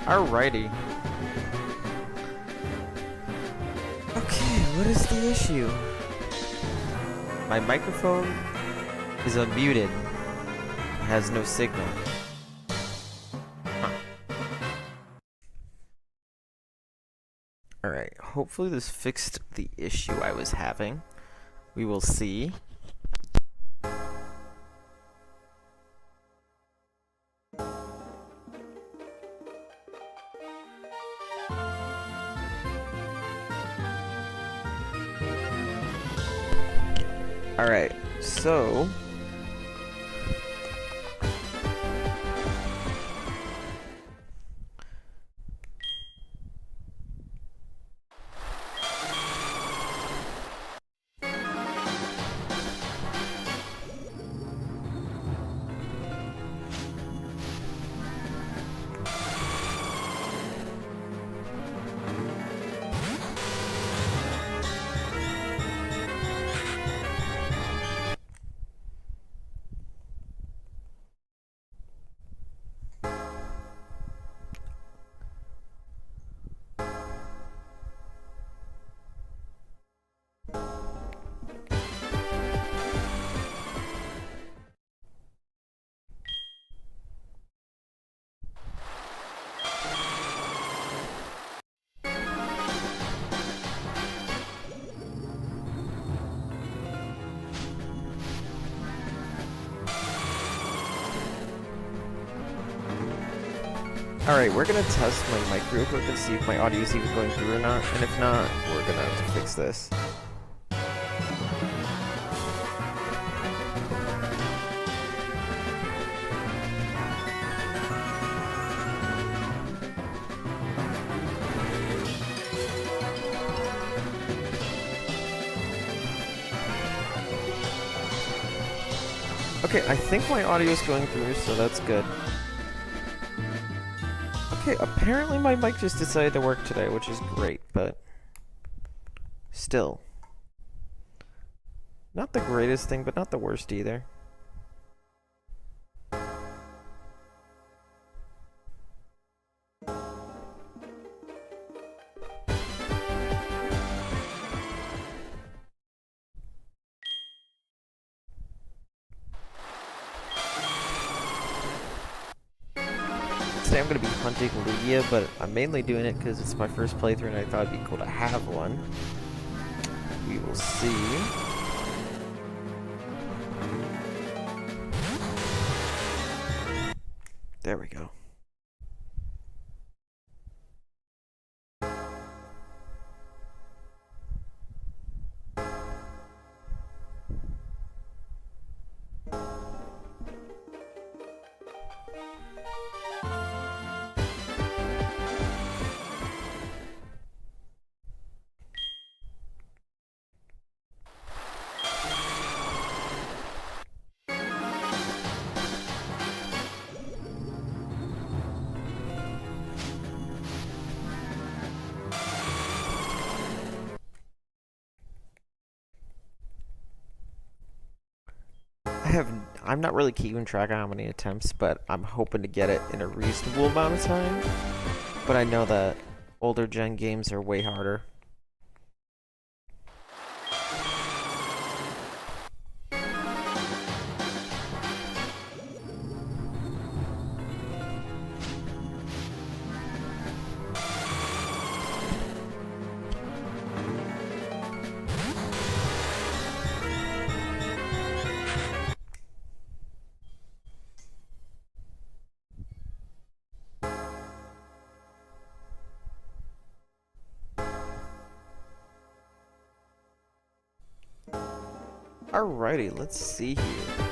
Alrighty. Okay, what is the issue? My microphone is unmuted. It has no signal. Huh. Alright, hopefully this fixed the issue I was having. We will see. Alright, so alright, we're gonna test my mic real quick and see if my audio is even going through or not, and if not, we're gonna have to fix this. Okay, I think my audio is going through, so that's good. Okay, apparently my mic just decided to work today, which is great, but still. Not the greatest thing, but not the worst either. Today I'm going to be hunting Lugia, but I'm mainly doing it because it's my first playthrough and I thought it'd be cool to have one. We will see. There we go. I'm not really keeping track of how many attempts, but I'm hoping to get it in a reasonable amount of time. But I know that older gen games are way harder. Alrighty, let's see here.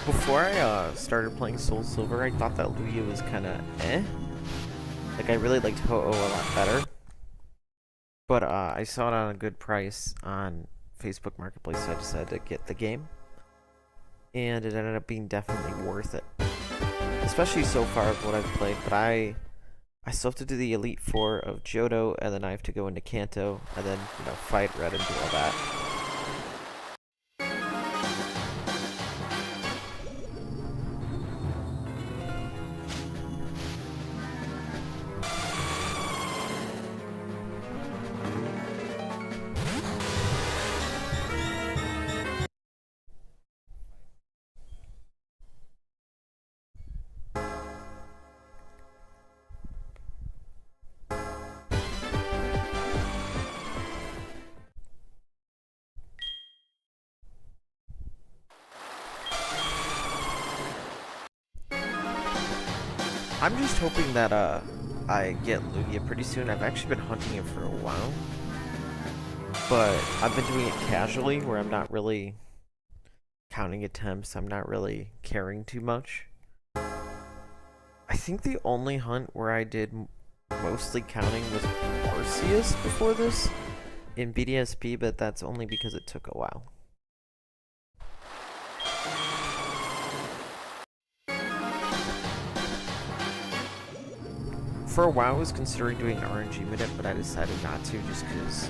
Before I started playing Soul Silver, I thought that Lugia was kind of eh. Like, I really liked Ho-Oh a lot better. But I saw it on a good price on Facebook Marketplace, so I decided to get the game. And it ended up being definitely worth it. Especially so far of what I've played, but I still have to do the Elite Four of Johto, and then I have to go into Kanto, and then, fight Red and do all that. I'm just hoping that I get Lugia pretty soon. I've actually been hunting it for a while, but I've been doing it casually, where I'm not really counting attempts. I'm not really caring too much. I think the only hunt where I did mostly counting was Arceus before this in BDSP, but that's only because it took a while. For a while, I was considering doing RNG Minute, but I decided not to just because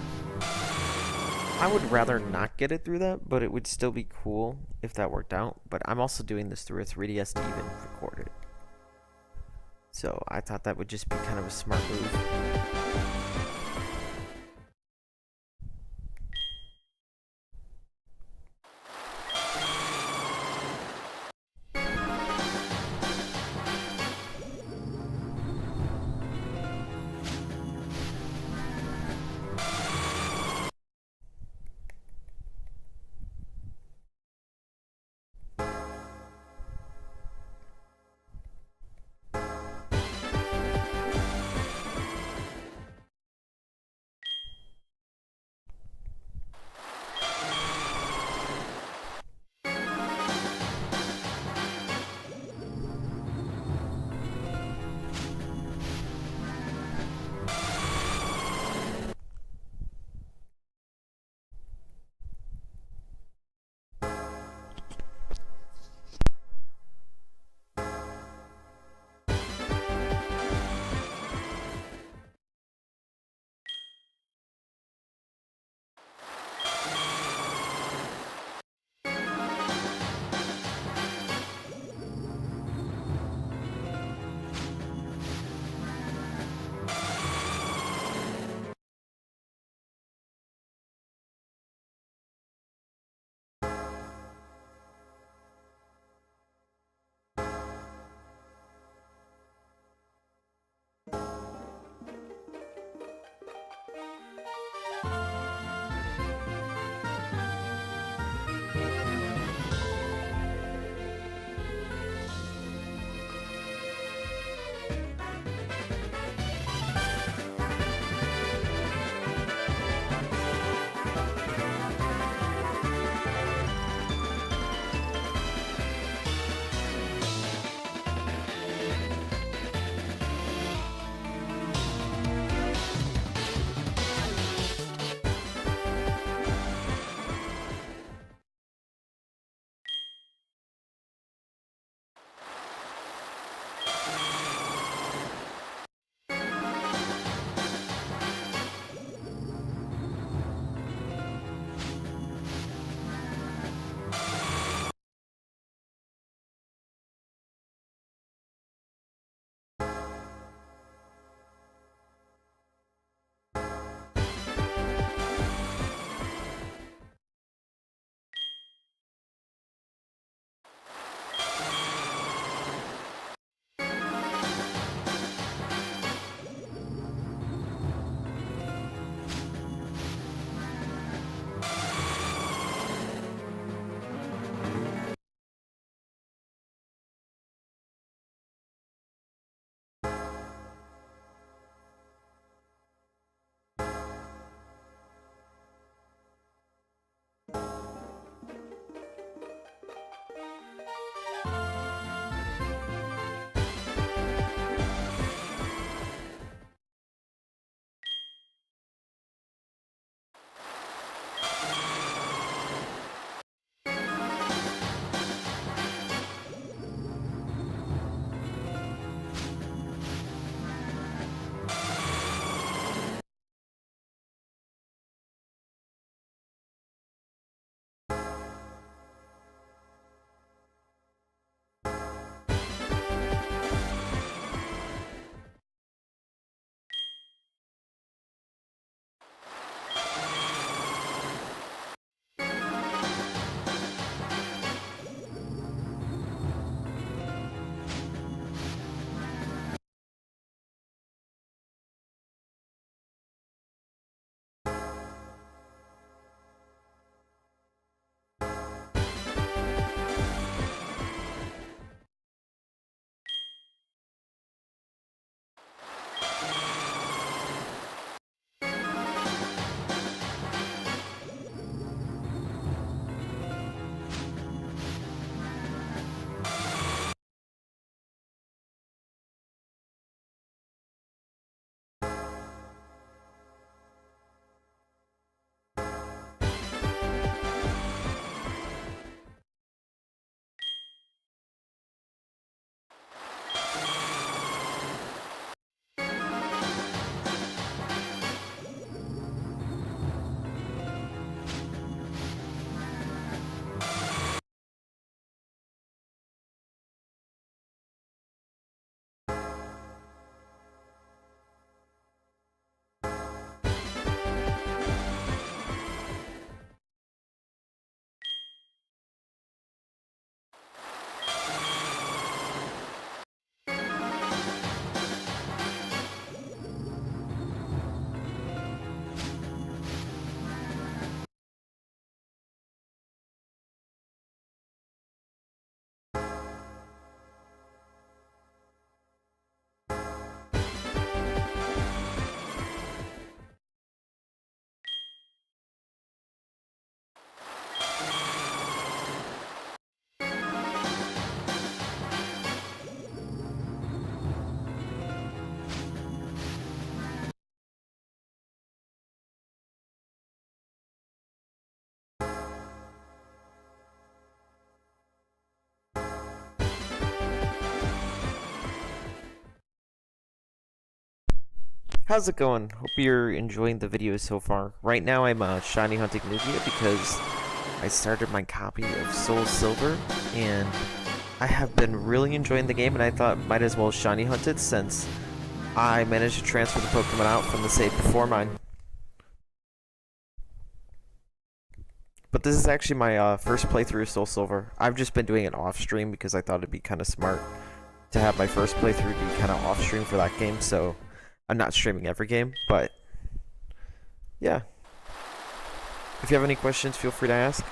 I would rather not get it through that, but it would still be cool if that worked out. But I'm also doing this through a 3DS to even record it. So I thought that would just be kind of a smart move. How's it going? Hope you're enjoying the video so far. Right now I'm shiny hunting Lugia because I started my copy of Soul Silver and I have been really enjoying the game, and I thought might as well shiny hunt it since I managed to transfer the Pokemon out from the save before mine. But this is actually my first playthrough of Soul Silver. I've just been doing it off stream because I thought it'd be kind of smart to have my first playthrough be kind of off stream for that game, so I'm not streaming every game, but yeah. If you have any questions, feel free to ask.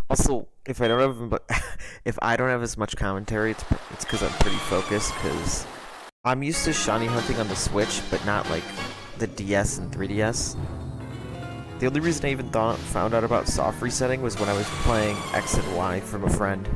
Also, if I don't have if I don't have as much commentary, it's because I'm pretty focused. Because I'm used to shiny hunting on the Switch, but not like the DS and 3DS. The only reason I even found out about soft resetting was when I was playing X and Y from a friend.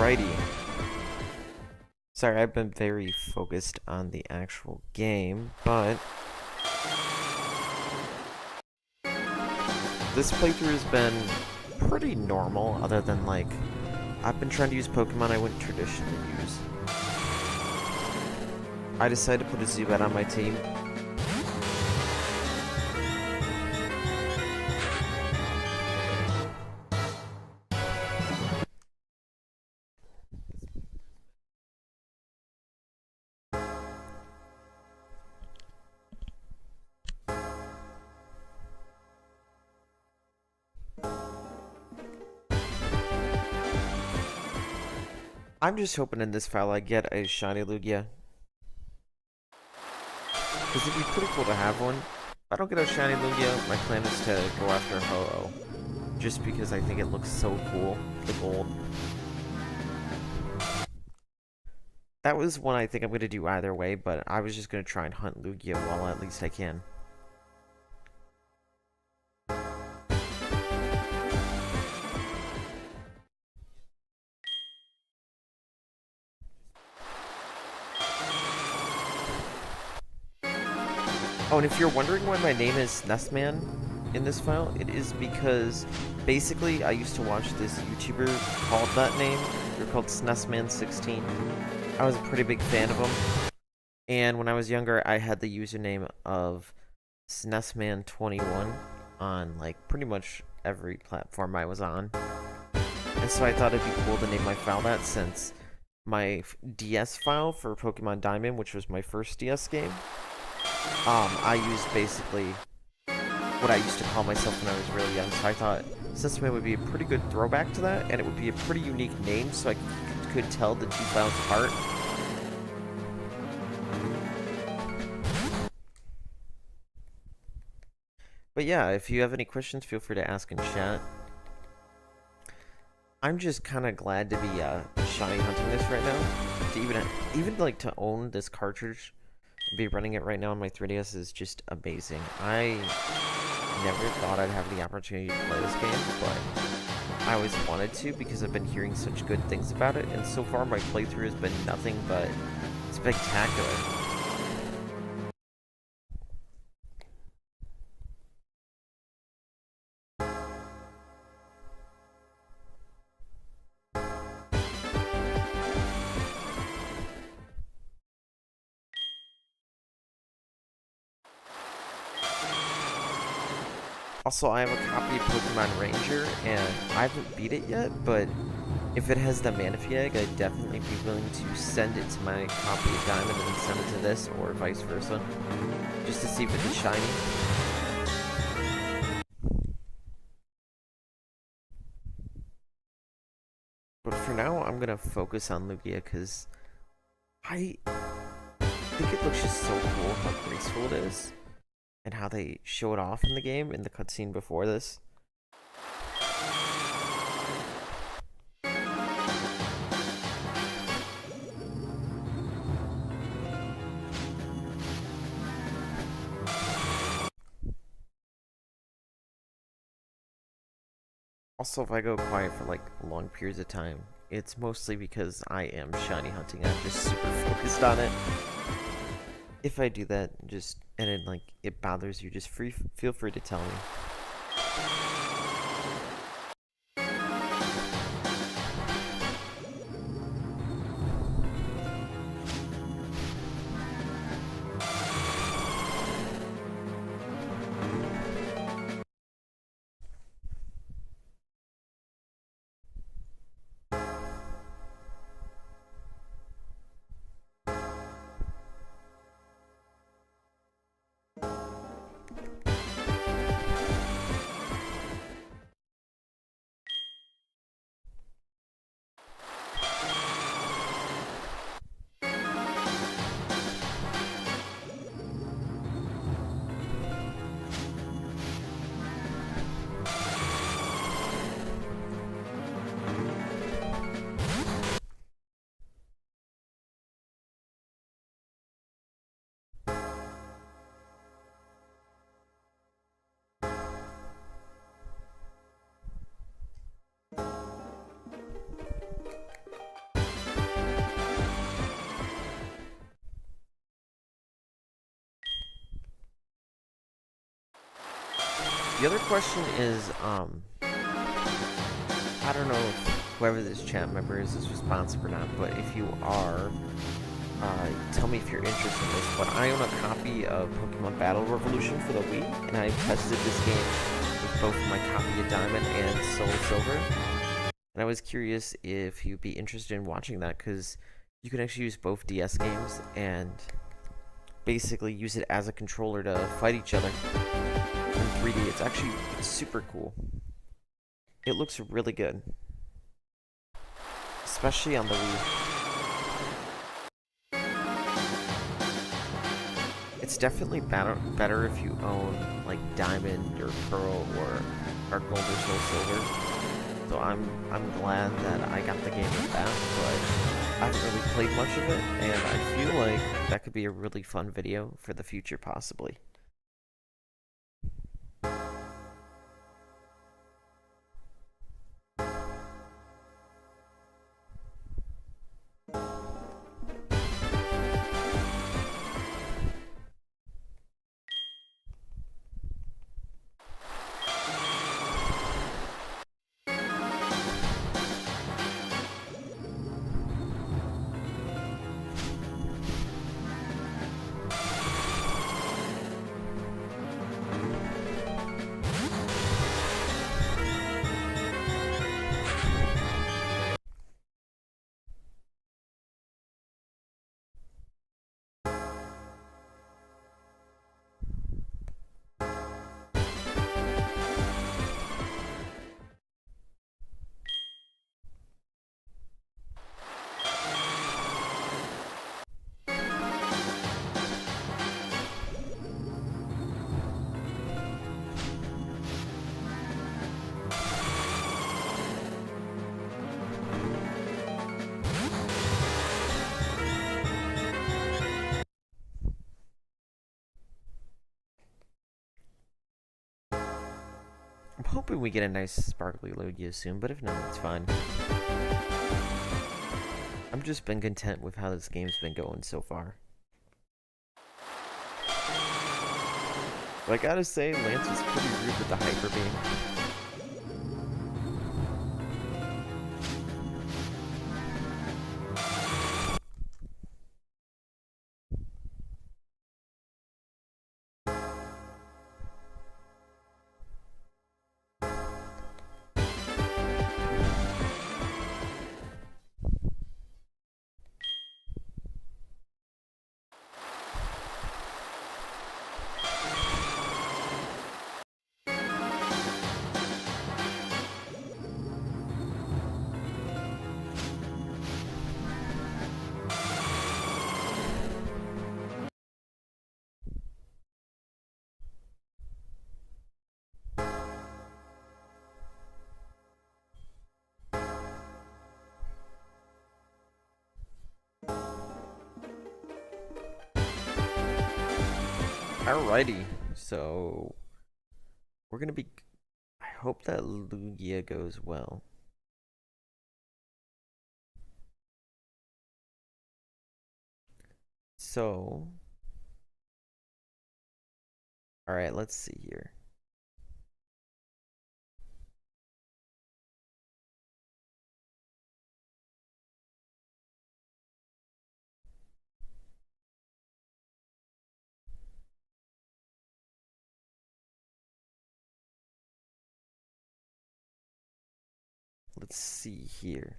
Alrighty. Sorry, I've been very focused on the actual game, but this playthrough has been pretty normal, other than, like, I've been trying to use Pokemon I wouldn't traditionally use. I decided to put a Zubat on my team. I'm just hoping in this file I get a shiny Lugia. Because it'd be pretty cool to have one. If I don't get a shiny Lugia, my plan is to go after Ho-Oh. Just because I think it looks so cool, the gold. That was one I think I'm going to do either way, but I was just going to try and hunt Lugia while at least I can. Oh, and if you're wondering why my name is Snessman in this file, it is because basically I used to watch this YouTuber called that name. They're called Snessman16. I was a pretty big fan of them. And when I was younger, I had the username of Snessman21 on, like, pretty much every platform I was on. And so I thought it'd be cool to name my file that, since my DS file for Pokemon Diamond, which was my first DS game, I used basically what I used to call myself when I was really young, so I thought Snessman would be a pretty good throwback to that, and it would be a pretty unique name, so I could tell the two files apart. But yeah, if you have any questions, feel free to ask in chat. I'm just kind of glad to be shiny hunting this right now. To even like to own this cartridge and be running it right now on my 3DS is just amazing. I never thought I'd have the opportunity to play this game, but I always wanted to because I've been hearing such good things about it, and so far my playthrough has been nothing but spectacular. Also, I have a copy of Pokemon Ranger, and I haven't beat it yet, but if it has the Manaphy egg, I'd definitely be willing to send it to my copy of Diamond and then send it to this, or vice versa, just to see if it's shiny. But for now, I'm gonna focus on Lugia, because I think it looks just so cool how graceful it is, and how they show it off in the game, in the cutscene before this. Also, if I go quiet for like long periods of time, it's mostly because I am shiny hunting. I'm just super focused on it. If I do that, and it bothers you, just feel free to tell me. The other question is, I don't know if whoever this chat member is responsive or not, but if you are, tell me if you're interested in this. But I own a copy of Pokemon Battle Revolution for the Wii, and I've tested this game with both my copy of Diamond and Soul Silver. And I was curious if you'd be interested in watching that, because you can actually use both DS games and basically use it as a controller to fight each other in 3D. It's super cool. It looks really good, especially on the Wii. It's definitely better if you own like Diamond or Pearl or Dark Gold or Soul Silver. So I'm glad that I got the game with that, but I haven't really played much of it, and I feel like that could be a really fun video for the future, possibly. I'm hoping we get a nice sparkly Lugia soon, but if not, it's fine. I've just been content with how this game's been going so far. But I gotta say, Lance was pretty rude with the Hyper Beam. Alrighty, so we're gonna be. I hope that Lugia goes well. So, alright, let's see here. Let's see here.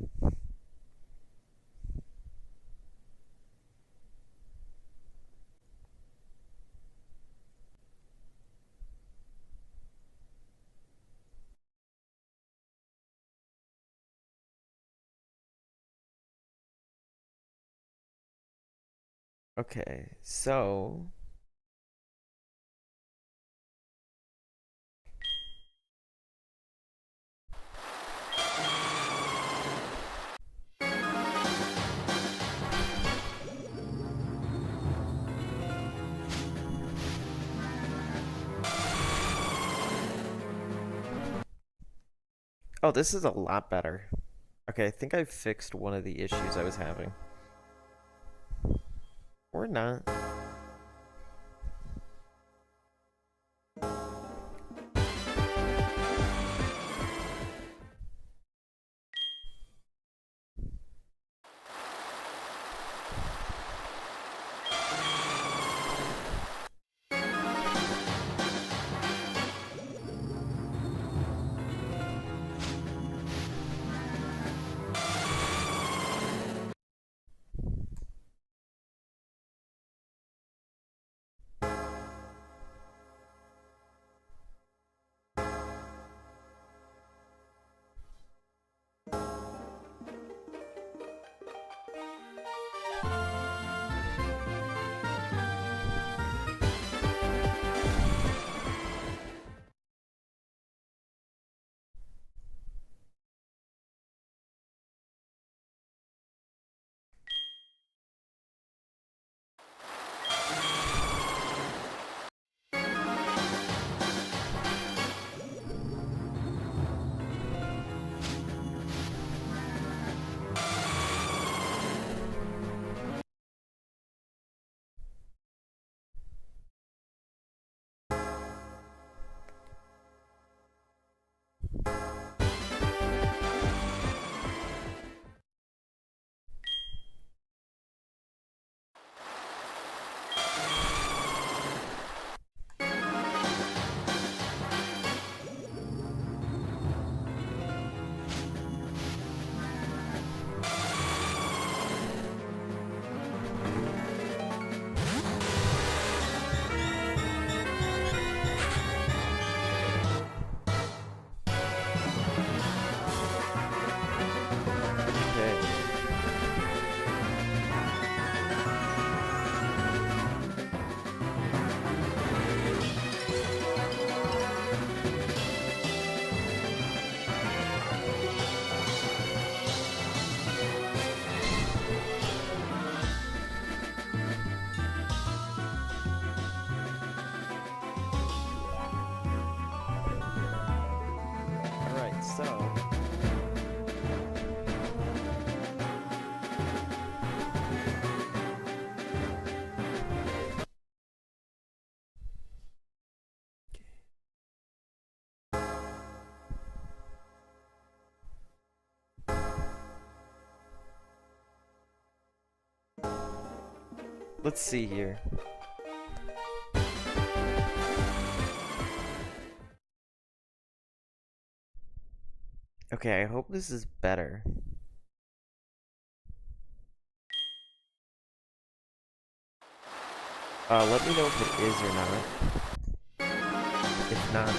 Okay, so oh, this is a lot better. Okay, I think I fixed one of the issues I was having. Or not. Let's see here. Okay, I hope this is better. Let me know if it is or not. If not,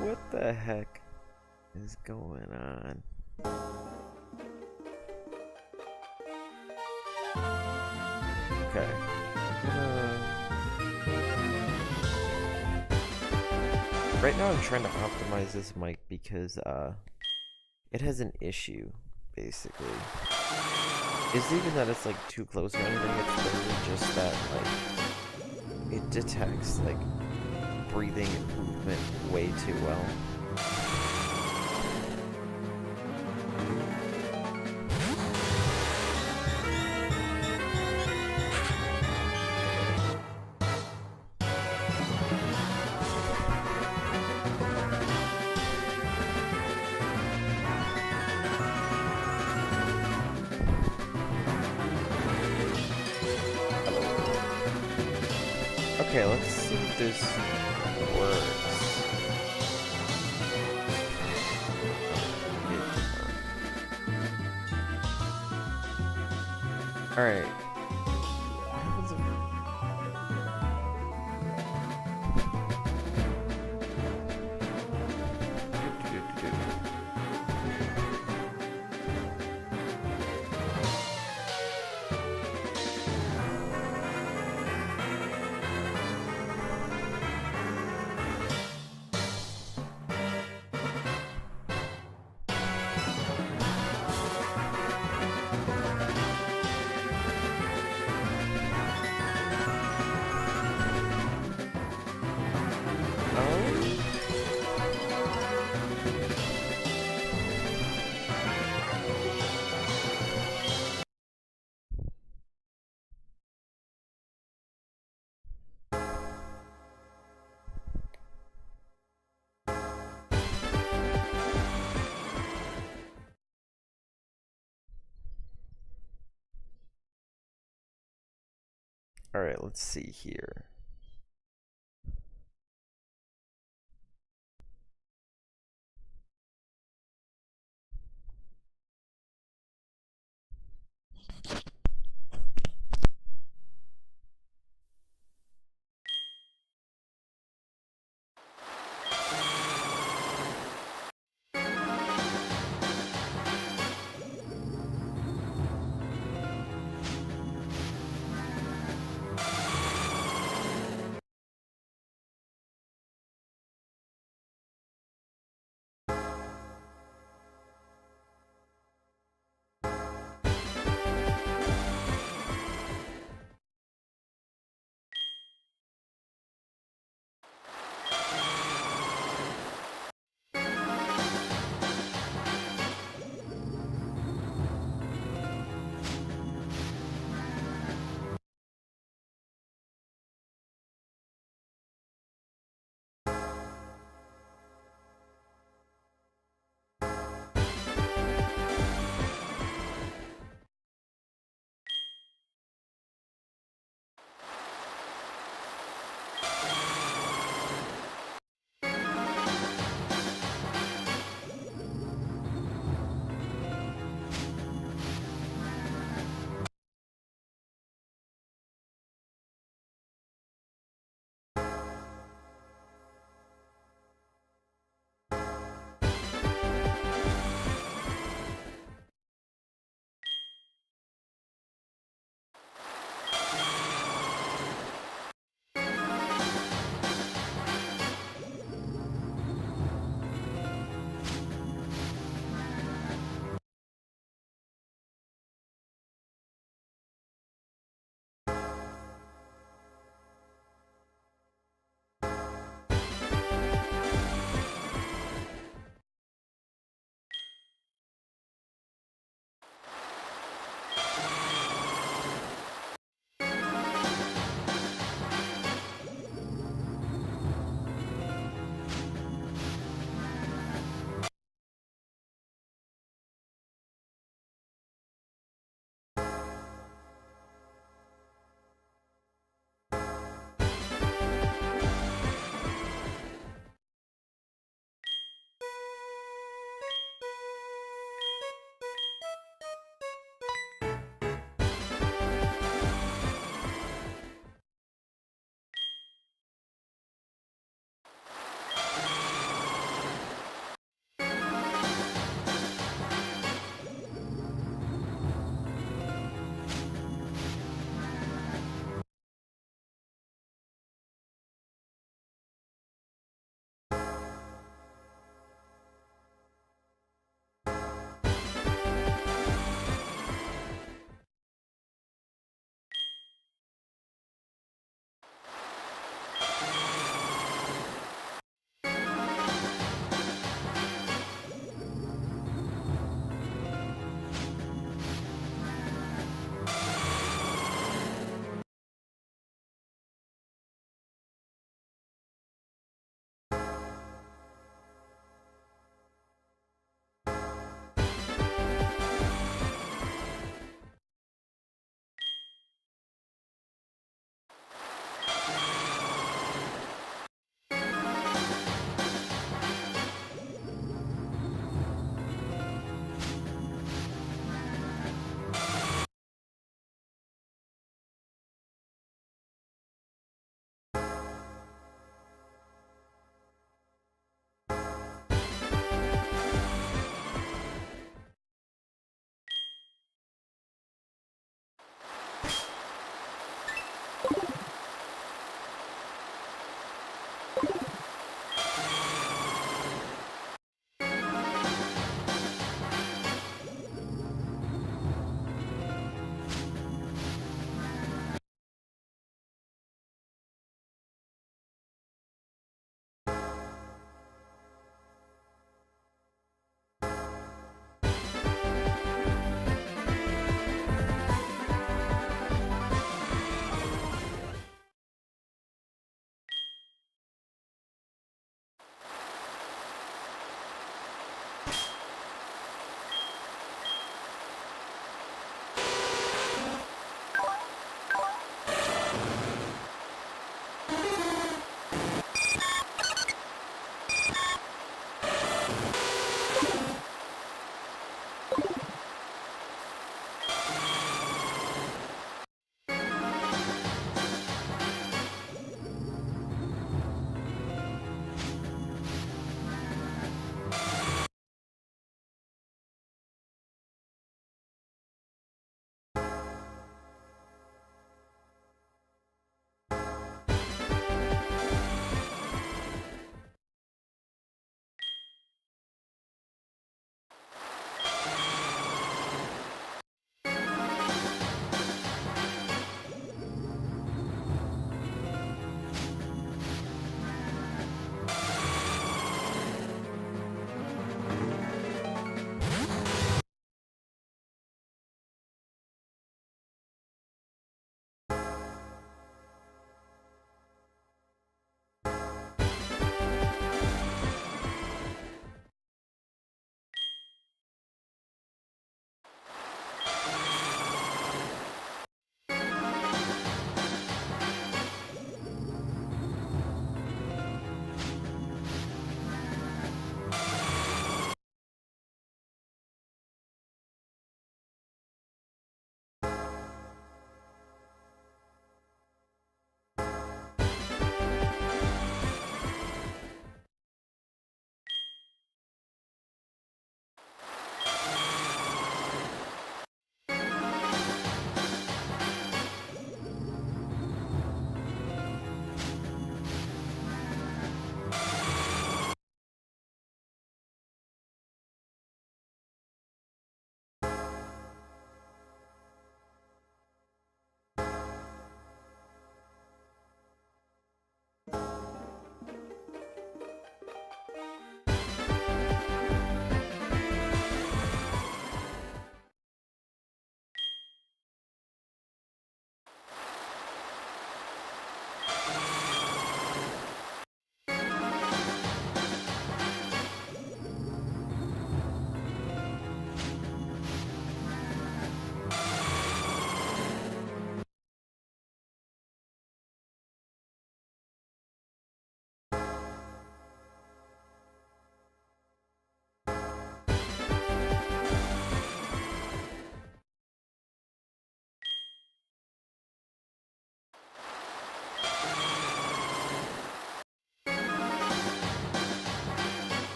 what the heck is going on? Okay. Right now I'm trying to optimize this mic because it has an issue, basically. It's even that it's like too close or anything, it's literally just that like it detects like breathing and movement way too well. Okay, let's see if this works. Alright. Alright, let's see here.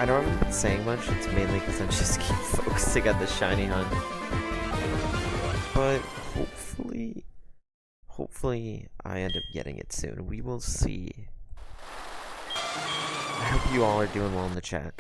I know I haven't been saying much, it's mainly because I just keep focusing on the shiny hunt. But hopefully I end up getting it soon. We will see. I hope you all are doing well in the chat.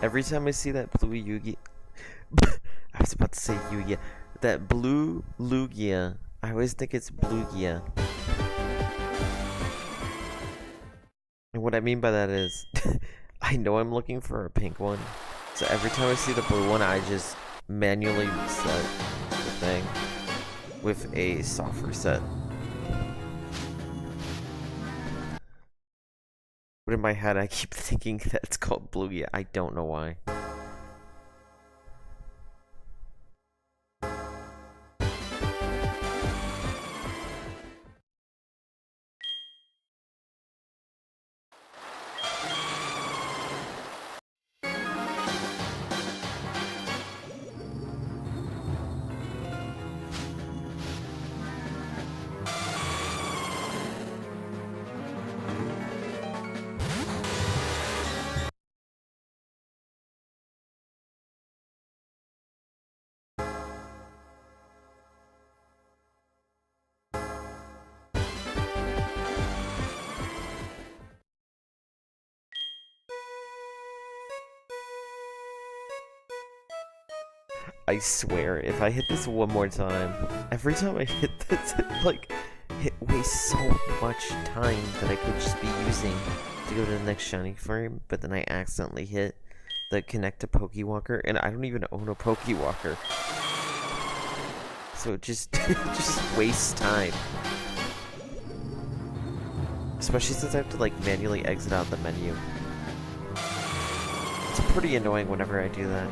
Every time I see that blue Yugi, I was about to say Yugi, that blue Lugia, I always think it's Bluegia. And what I mean by that is, I know I'm looking for a pink one, so every time I see the blue one, I just manually reset the thing with a soft reset. But in my head, I keep thinking that it's called Bluegia. I don't know why. I swear, if I hit this one more time, every time I hit this, it wastes so much time that I could just be using to go to the next shiny frame, but then I accidentally hit the connect to Pokewalker, and I don't even own a Pokewalker. So it just, it just wastes time. Especially since I have to, like, manually exit out the menu. It's pretty annoying whenever I do that.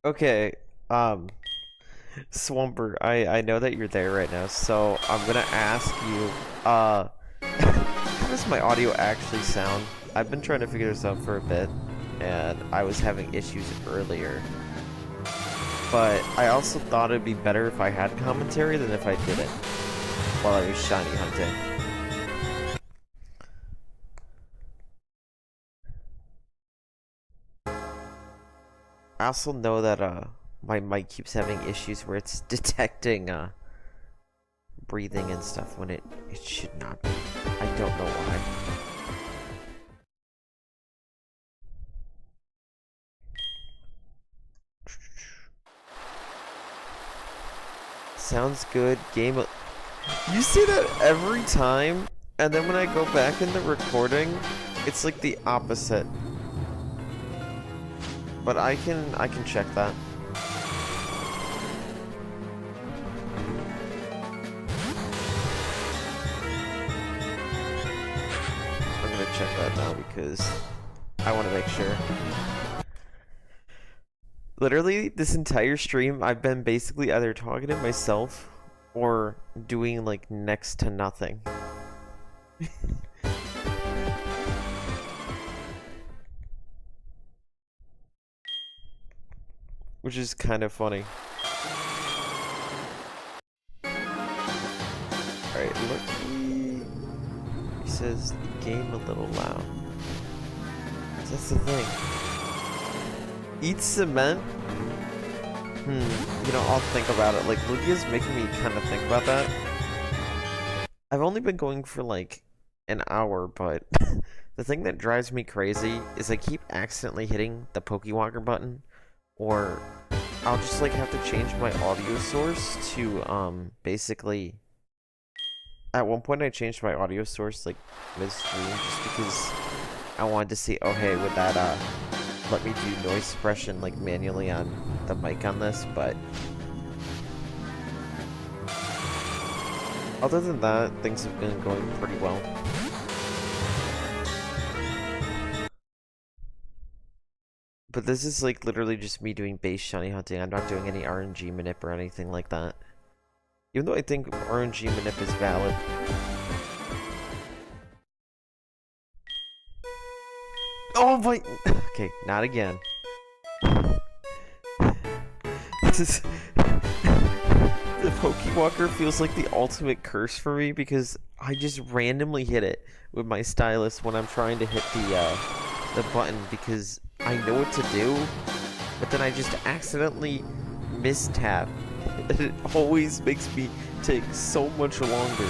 Okay, um, Swamper, I know that you're there right now, so I'm gonna ask you, how does my audio actually sound? I've been trying to figure this out for a bit, and I was having issues earlier. But I also thought it'd be better if I had commentary than if I didn't while I was shiny hunting. I also know that my mic keeps having issues where it's detecting breathing and stuff when it should not be. I don't know why. Sounds good. Game. You say that every time, and then when I go back in the recording, it's like the opposite. But I can check that. I'm gonna check that now because I want to make sure. Literally, this entire stream, I've been basically either talking to myself or doing like next to nothing. Which is kind of funny. Alright, look. He says the game a little loud. That's the thing. Eat cement? You know, I'll think about it. Like, Lugia's making me kind of think about that. I've only been going for like an hour, but the thing that drives me crazy is I keep accidentally hitting the Pokewalker button, or I'll just like have to change my audio source to basically. At one point I changed my audio source like midstream just because I wanted to see, oh hey, would that let me do noise suppression like manually on the mic on this, but other than that, things have been going pretty well. But this is like literally just me doing base shiny hunting. I'm not doing any RNG manip or anything like that. Even though I think RNG manip is valid. Oh my... Okay, not again. This is... The Pokewalker feels like the ultimate curse for me because I just randomly hit it with my stylus when I'm trying to hit the button because I know what to do, but then I just accidentally mistap. And it always makes me take so much longer.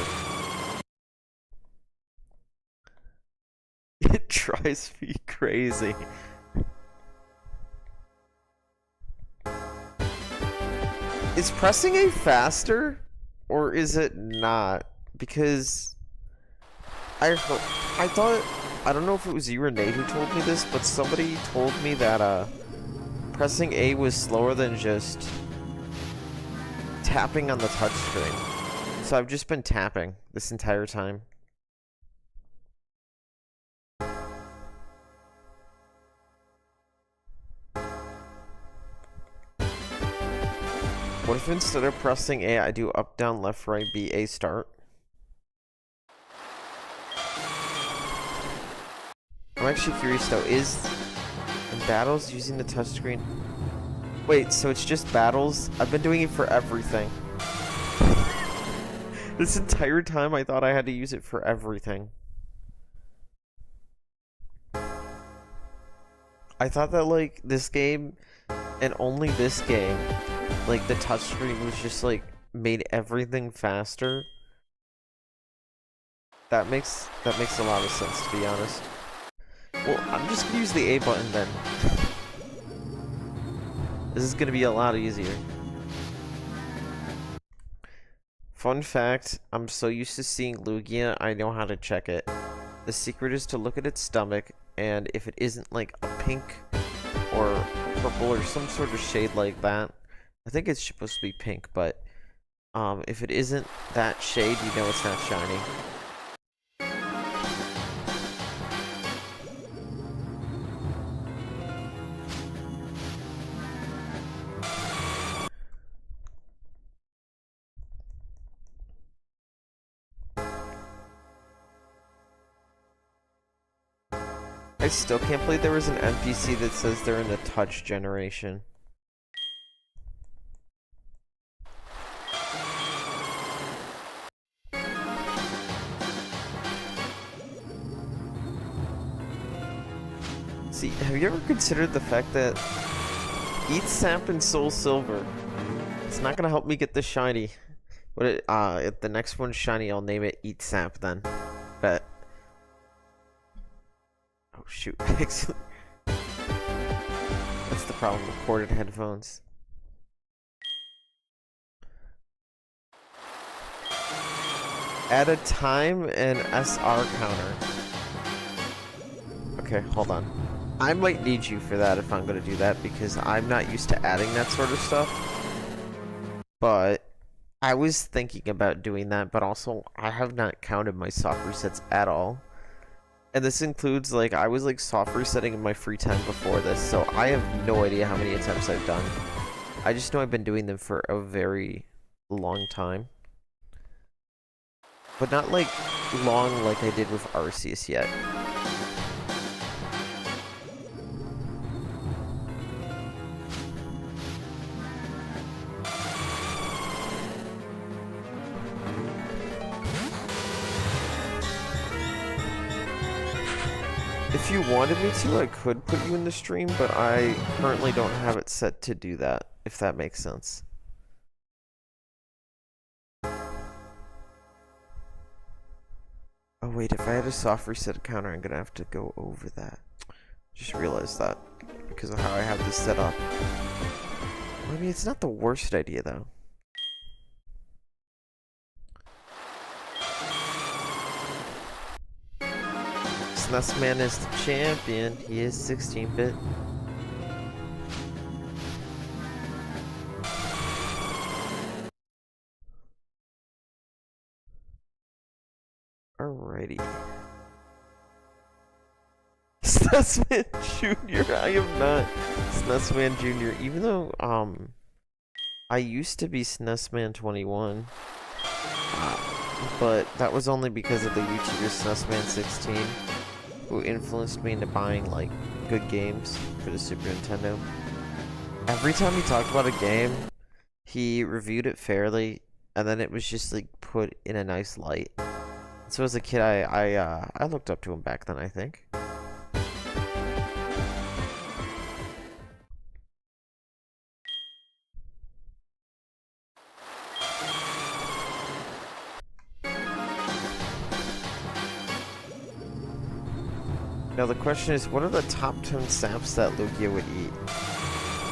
It drives me crazy. Is pressing A faster? Or is it not? Because I thought, I don't know if it was you or Nate who told me this, but somebody told me that pressing A was slower than just tapping on the touchscreen. So I've just been tapping this entire time. What if instead of pressing A, I do up, down, left, right, B, A, start? I'm actually curious though, is in battles using the touchscreen? Wait, so it's just battles? I've been doing it for everything. This entire time I thought I had to use it for everything. I thought that like this game, and only this game, like the touchscreen was just like made everything faster. That makes a lot of sense, to be honest. Well, I'm just gonna use the A button then. This is gonna be a lot easier. Fun fact, I'm so used to seeing Lugia, I know how to check it. The secret is to look at its stomach, and if it isn't like a pink or purple or some sort of shade like that, I think it's supposed to be pink, but if it isn't that shade, you know it's not shiny. I still can't believe there was an NPC that says they're in the touch generation. See, have you ever considered the fact that eat sap and soul silver? It's not gonna help me get the shiny. But if the next one's shiny, I'll name it Eat Sap then. Bet. Oh shoot! That's the problem with corded headphones. Add a time and SR counter. Okay, hold on. I might need you for that if I'm gonna do that because I'm not used to adding that sort of stuff. But I was thinking about doing that, but also I have not counted my soft resets at all. And this includes, like, I was, like, soft resetting in my free time before this, so I have no idea how many attempts I've done. I just know I've been doing them for a very long time. But not, like, long like I did with Arceus yet. If you wanted me to, I could put you in the stream, but I currently don't have it set to do that, if that makes sense. Oh wait, if I had a soft reset counter, I'm gonna have to go over that. Just realized that, because of how I have this set up. I mean, it's not the worst idea, though. Snusman is the champion. He is 16-bit. Alrighty. Snusman Jr. I am not Snusman Jr. Even though, I used to be Snusman 21. But that was only because of the YouTuber Snusman 16. Who influenced me into buying, like, good games for the Super Nintendo. Every time he talked about a game, he reviewed it fairly, and then it was just, like, put in a nice light. So as a kid, I looked up to him back then, I think. Now the question is, what are the top 10 saps that Lugia would eat?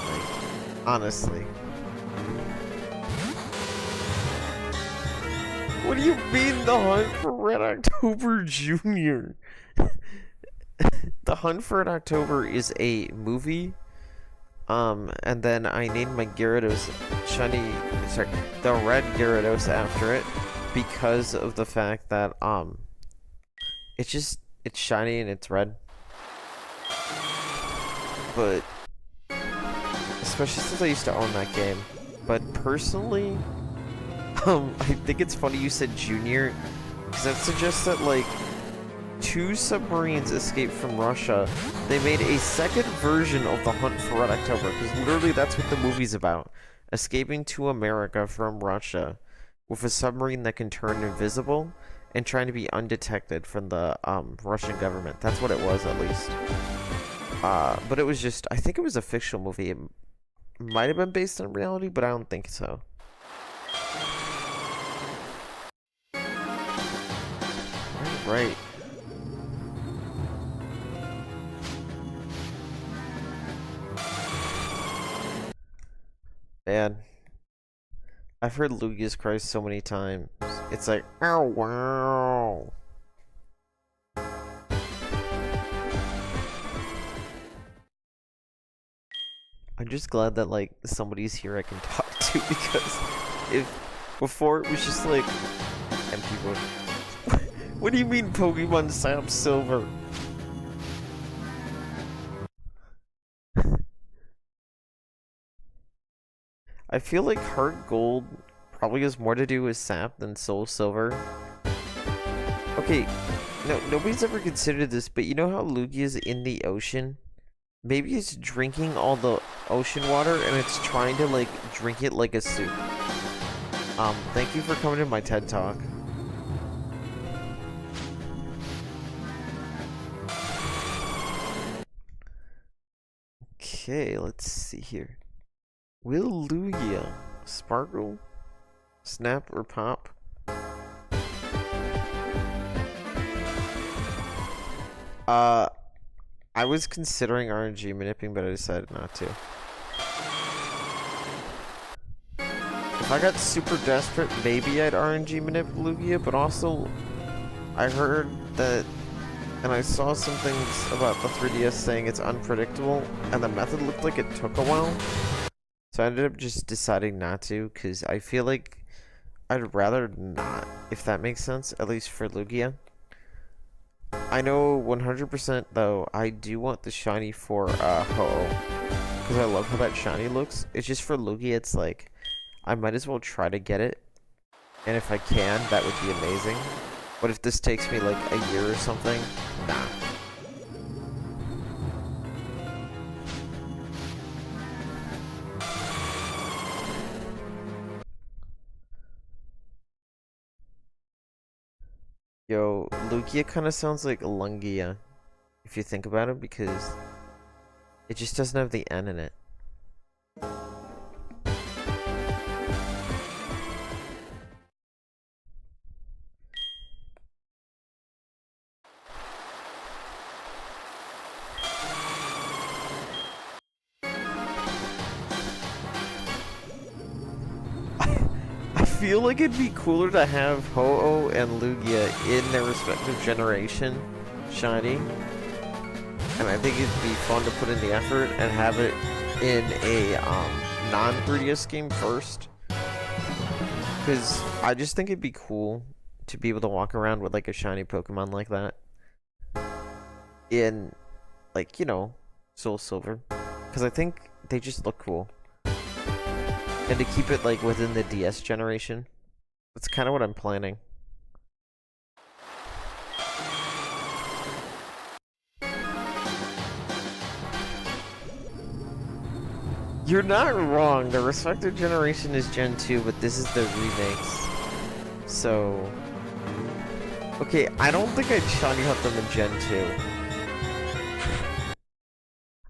Like, honestly. What do you mean the Hunt for Red October Jr.? The Hunt for Red October is a movie. And then I named my Gyarados the red Gyarados after it because of the fact that, it's shiny and it's red. But especially since I used to own that game. But personally, I think it's funny you said Junior, because that suggests that, like, 2 submarines escaped from Russia. They made a second version of the Hunt for Red October, because literally that's what the movie's about. Escaping to America from Russia with a submarine that can turn invisible and trying to be undetected from the Russian government. That's what it was, at least. But it was just, I think it was a fictional movie. It might have been based on reality, but I don't think so. Right. Man. I've heard Lugia's cry so many times. It's like, oh wow. I'm just glad that, like, somebody's here I can talk to, because before it was just like empty wood. What do you mean Pokemon Sap Silver? I feel like Heart Gold probably has more to do with Sap than Soul Silver. Okay, no, nobody's ever considered this, but you know how Lugia's in the ocean? Maybe it's drinking all the ocean water and it's trying to like drink it like a soup. Thank you for coming to my TED Talk. Okay, let's see here. Will Lugia sparkle, snap, or pop? I was considering RNG manipping, but I decided not to. If I got super desperate, maybe I'd RNG manip Lugia, but also I heard that, and I saw some things about the 3DS saying it's unpredictable, and the method looked like it took a while. So I ended up just deciding not to, because I feel like I'd rather not, if that makes sense, at least for Lugia. I know 100% though, I do want the shiny for Ho-Oh, because I love how that shiny looks. It's just for Lugia, it's like, I might as well try to get it, and if I can, that would be amazing. But if this takes me like a year or something, nah. Yo, Lugia kind of sounds like Lungia, if you think about it, because it just doesn't have the N in it. I feel like it'd be cooler to have Ho-Oh and Lugia in their respective generation shiny. And I think it'd be fun to put in the effort and have it in a non-3DS game first. Because I just think it'd be cool to be able to walk around with like a shiny Pokemon like that. In, like, you know, Soul Silver. Because I think they just look cool. And to keep it like within the DS generation. That's kind of what I'm planning. You're not wrong. The respective generation is Gen 2, but this is the remakes. So... Okay, I don't think I'd shiny hunt them in Gen 2.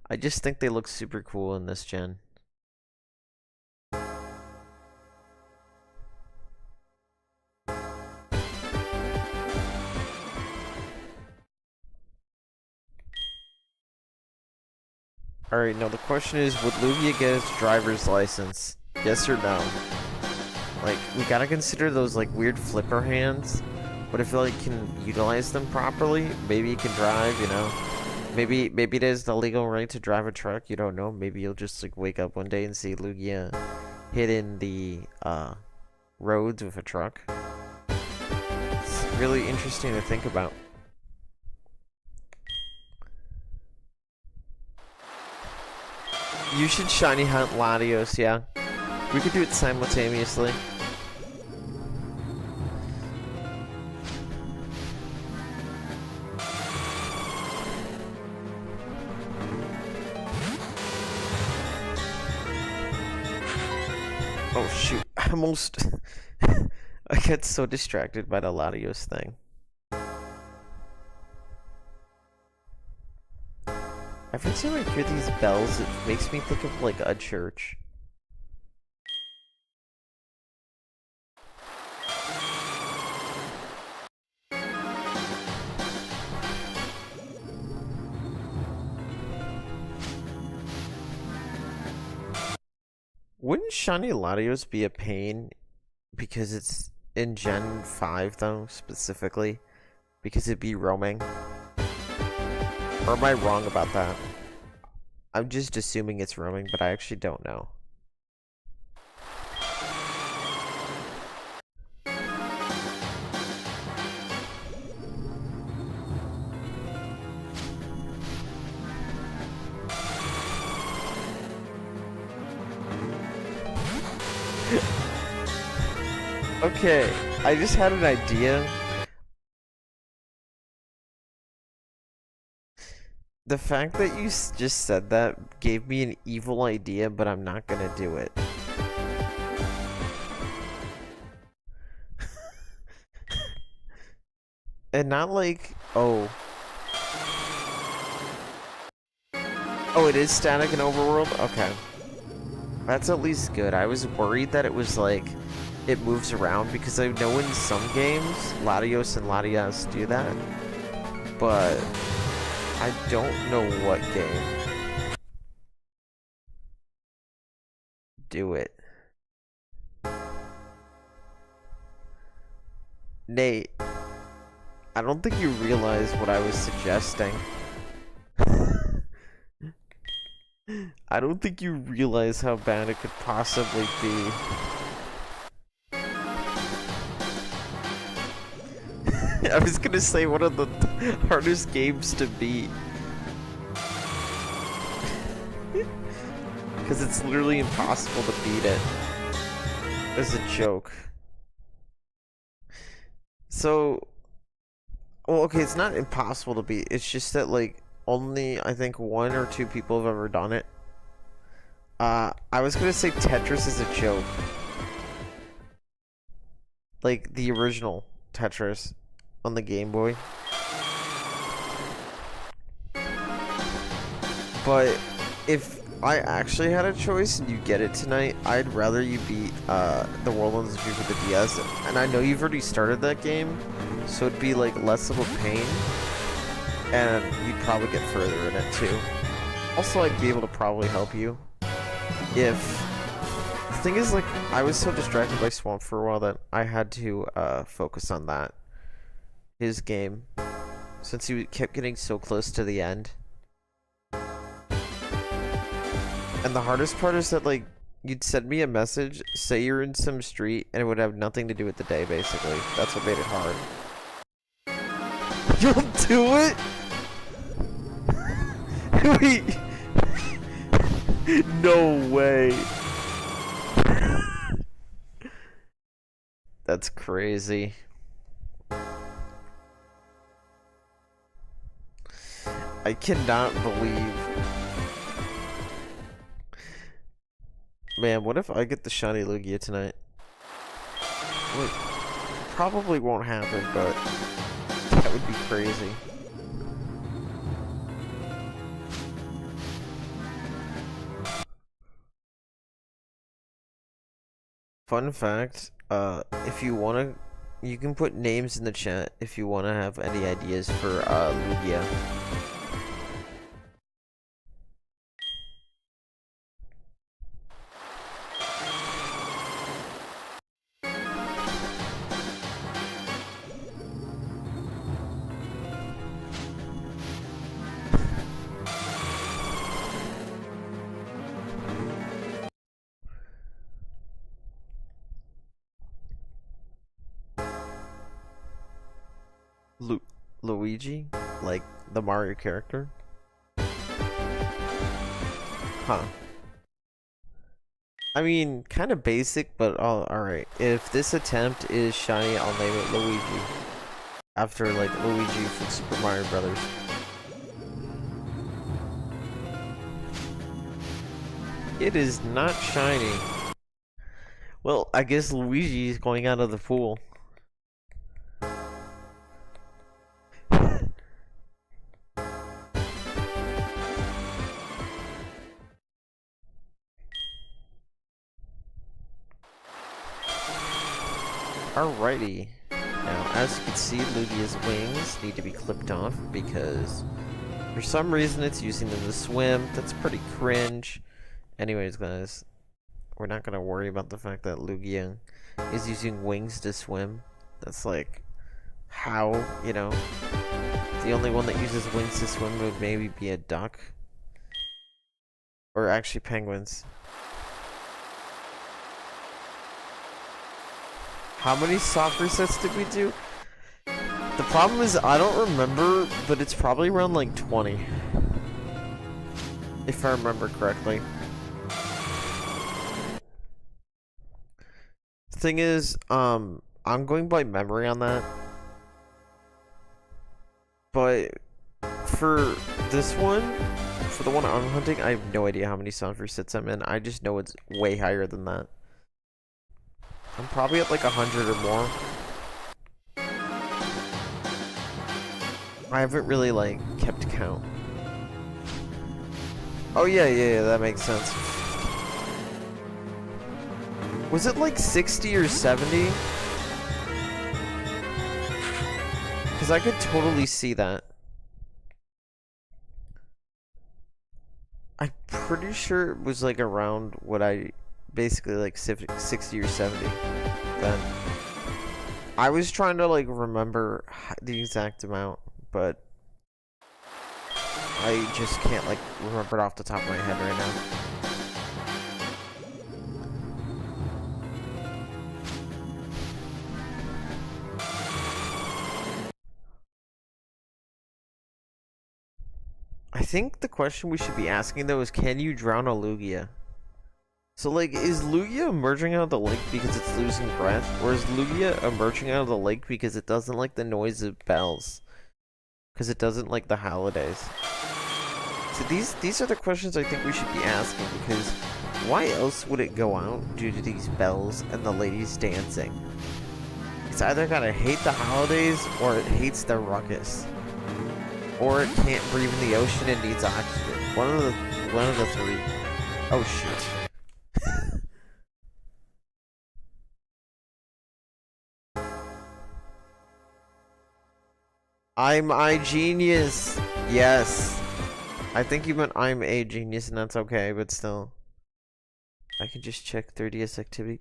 I just think they look super cool in this gen. Alright, now the question is, would Lugia get his driver's license? Yes or no? Like, we gotta consider those, like, weird flipper hands. But if he can utilize them properly, maybe he can drive, you know? Maybe it is the legal right to drive a truck, you don't know. Maybe you'll just, like, wake up one day and see Lugia hitting the, roads with a truck. It's really interesting to think about. You should shiny hunt Latios, yeah. We could do it simultaneously. Oh shoot, I almost... I get so distracted by the Latios thing. Every time I hear these bells, it makes me think of, like, a church. Wouldn't shiny Latios be a pain because it's in Gen 5, though, specifically? Because it'd be roaming? Or am I wrong about that? I'm just assuming it's roaming, but I actually don't know. Okay, I just had an idea. The fact that you just said that gave me an evil idea, but I'm not gonna do it. And not like, oh. Oh, it is static in Overworld? Okay. That's at least good. I was worried that it was like, it moves around, because I know in some games, Latios and Latias do that. But I don't know what game do it. Nate, I don't think you realize what I was suggesting. I don't think you realize how bad it could possibly be. I was gonna say one of the hardest games to beat. Because it's literally impossible to beat it. As a joke. So, well, okay, it's not impossible to beat. It's just that, like, only, I think, 1 or 2 people have ever done it. I was gonna say Tetris is a joke. Like, the original Tetris on the Game Boy. But if I actually had a choice and you get it tonight, I'd rather you beat the Worldlands View for the DS. And I know you've already started that game, so it'd be like less of a pain. And you'd probably get further in it too. Also, I'd be able to probably help you. If the thing is, like, I was so distracted by Swamp for a while that I had to focus on that. His game. Since he kept getting so close to the end. And the hardest part is that, like, you'd send me a message, say you're in some street, and it would have nothing to do with the day, basically. That's what made it hard. You'll do it? Wait. No way. That's crazy. I cannot believe. Man, what if I get the shiny Lugia tonight? Wait, probably won't happen, but that would be crazy. Fun fact, if you wanna, you can put names in the chat if you wanna have any ideas for, Lugia. Lu Luigi? Like, the Mario character? Huh. I mean, kind of basic, but alright. If this attempt is shiny, I'll name it Luigi. After, like, Luigi from Super Mario Brothers. It is not shiny. Well, I guess Luigi is going out of the pool. Alrighty. Now, as you can see, Lugia's wings need to be clipped off because for some reason it's using them to swim. That's pretty cringe. Anyways, guys, we're not gonna worry about the fact that Lugia is using wings to swim. That's like, how, you know? The only one that uses wings to swim would maybe be a duck. Or actually penguins. How many soft resets did we do? The problem is I don't remember, but it's probably around like 20. If I remember correctly. The thing is, I'm going by memory on that. But For this one, for the one I'm hunting, I have no idea how many sound resets I'm in. I just know it's way higher than that. I'm probably at like 100 or more. I haven't really like kept count. Oh yeah, that makes sense. Was it like 60 or 70? Because I could totally see that. I'm pretty sure it was like around what I basically like 60 or 70 then. I was trying to like remember the exact amount, but I just can't like remember it off the top of my head right now. I think the question we should be asking though is, can you drown a Lugia? So like, is Lugia emerging out of the lake because it's losing breath? Or is Lugia emerging out of the lake because it doesn't like the noise of bells? Because it doesn't like the holidays? So these are the questions I think we should be asking, because why else would it go out due to these bells and the ladies dancing? It's either gotta hate the holidays or it hates the ruckus. Or it can't breathe in the ocean and needs oxygen. One of the three. Oh shoot. I'm a genius. Yes. I think you meant I'm a genius, and that's okay, but still. I can just check 30th activity.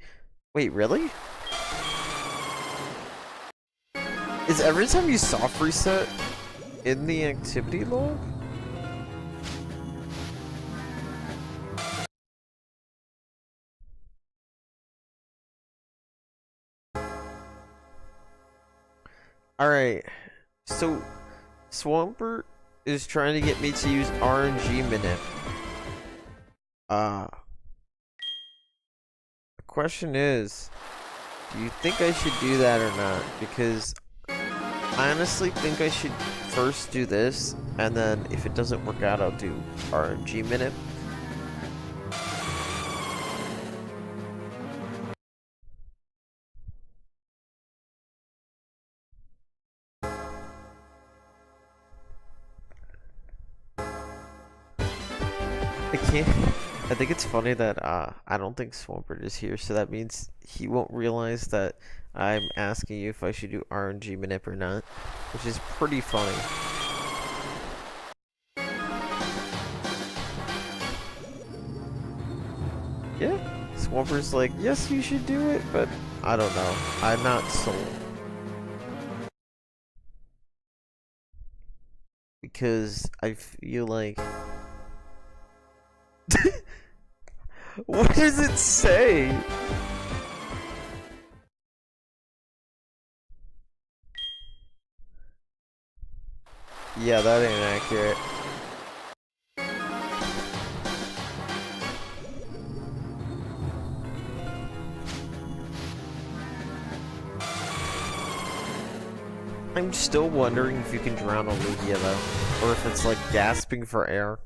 Wait, really? Is every time you soft reset in the activity log? Alright. So, Swampert is trying to get me to use RNG manip. The question is, do you think I should do that or not? Because I honestly think I should first do this, and then if it doesn't work out, I'll do RNG manip. I can't. I think it's funny that I don't think Swampert is here, so that means he won't realize that I'm asking you if I should do RNG manip or not, which is pretty funny. Yeah, Swampert's like, yes, you should do it, but I don't know. I'm not sold. Because I feel like... What does it say? Yeah, that ain't accurate. I'm still wondering if you can drown a Lugia though, or if it's like gasping for air.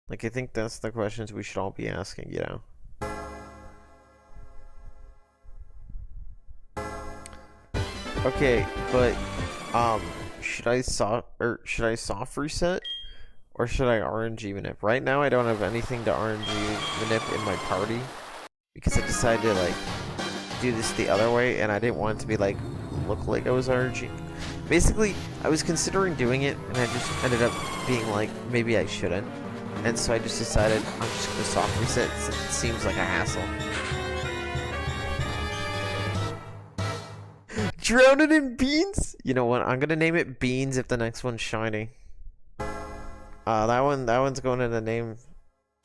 Like, I think that's the questions we should all be asking, you know? Okay, but, should I soft reset? Or should I RNG manip? Right now, I don't have anything to RNG manip in my party, because I decided to, like, do this the other way, and I didn't want it to be, like, look like I was RNG. Basically, I was considering doing it, and I just ended up being like, maybe I shouldn't. And so I just decided I'm just gonna soft reset since it seems like a hassle. Drown it in beans? You know what? I'm gonna name it Beans if the next one's shiny. That one's going in the name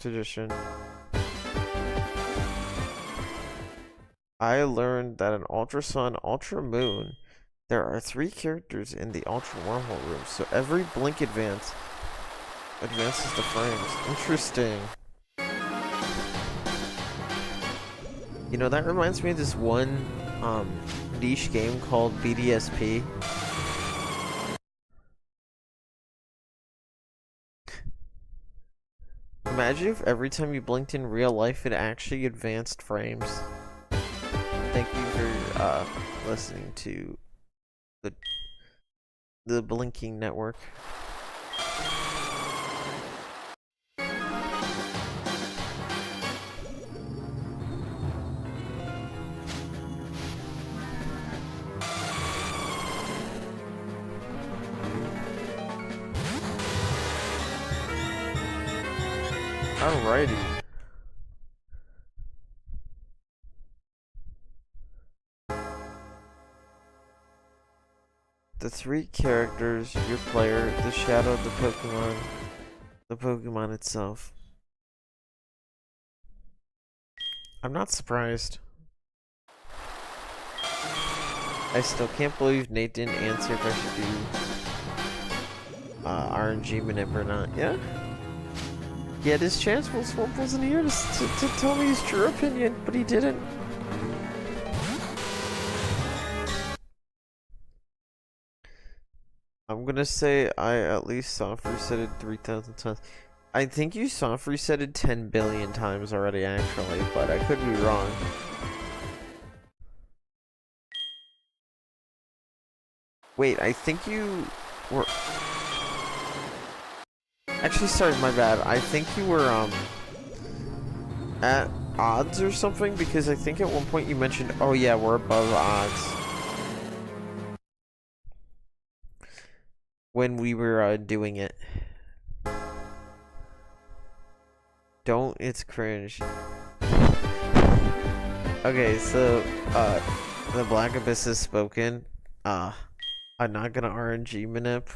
tradition. I learned that in Ultra Sun, Ultra Moon, there are 3 characters in the Ultra Wormhole room, so every blink advances the frames. Interesting. You know, that reminds me of this one niche game called BDSP. Imagine if every time you blinked in real life, it actually advanced frames. Thank you for listening to the blinking network. Alrighty. The three characters, your player, the shadow of the Pokemon itself. I'm not surprised. I still can't believe Nate didn't answer if I should do RNG manip or not. Yeah? He had his chance, but Swamp wasn't here to tell me his true opinion, but he didn't. I'm gonna say I at least soft resetted 3,000 times. I think you soft resetted 10 billion times already, actually, but I could be wrong. Wait, I think you were... Actually, sorry, my bad. I think you were, at odds or something, because I think at one point you mentioned, oh yeah, we're above odds. When we were, doing it. Don't, it's cringe. Okay, so, the Black Abyss has spoken. I'm not gonna RNG manip.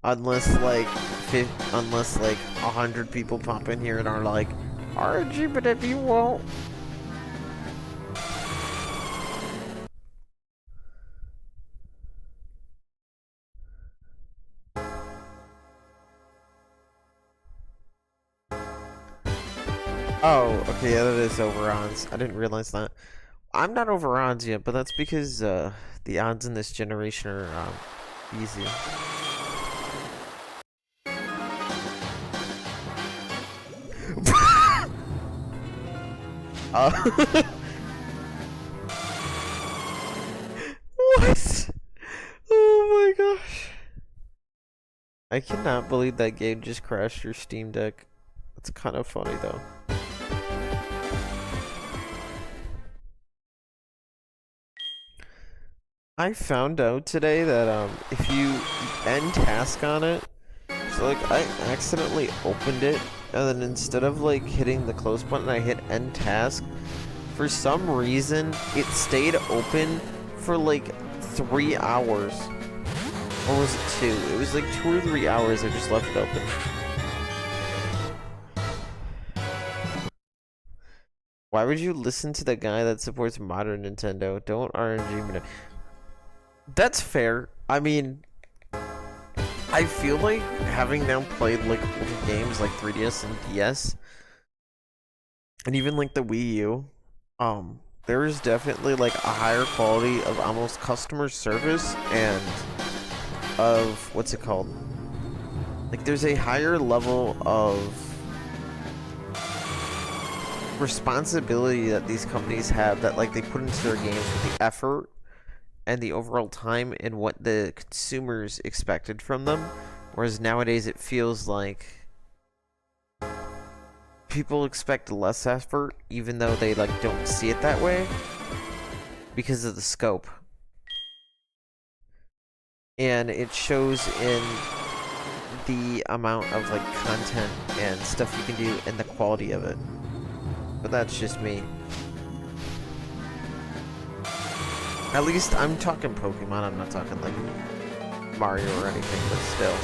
Unless like 100 people pop in here and are like, RNG manip you won't. Oh, okay, yeah, that is over odds. I didn't realize that. I'm not over odds yet, but that's because the odds in this generation are easy. What? Oh my gosh. I cannot believe that game just crashed your Steam Deck. It's kind of funny though. I found out today that if you end task on it, so like I accidentally opened it and then instead of like hitting the close button I hit end task. For some reason it stayed open for like 3 hours. Or was it 2? It was like 2 or 3 hours I just left it open. Why would you listen to the guy that supports modern Nintendo? Don't RNG me. That's fair. I mean, I feel like having now played like older games like 3DS and DS, and even like the Wii U, there is definitely like a higher quality of almost customer service and of what's it called? Like there's a higher level of responsibility that these companies have that like they put into their games with the effort and the overall time and what the consumers expected from them. Whereas nowadays it feels like people expect less effort even though they like don't see it that way because of the scope. And it shows in the amount of like content and stuff you can do and the quality of it. But that's just me. At least I'm talking Pokemon, I'm not talking like Mario or anything, but still.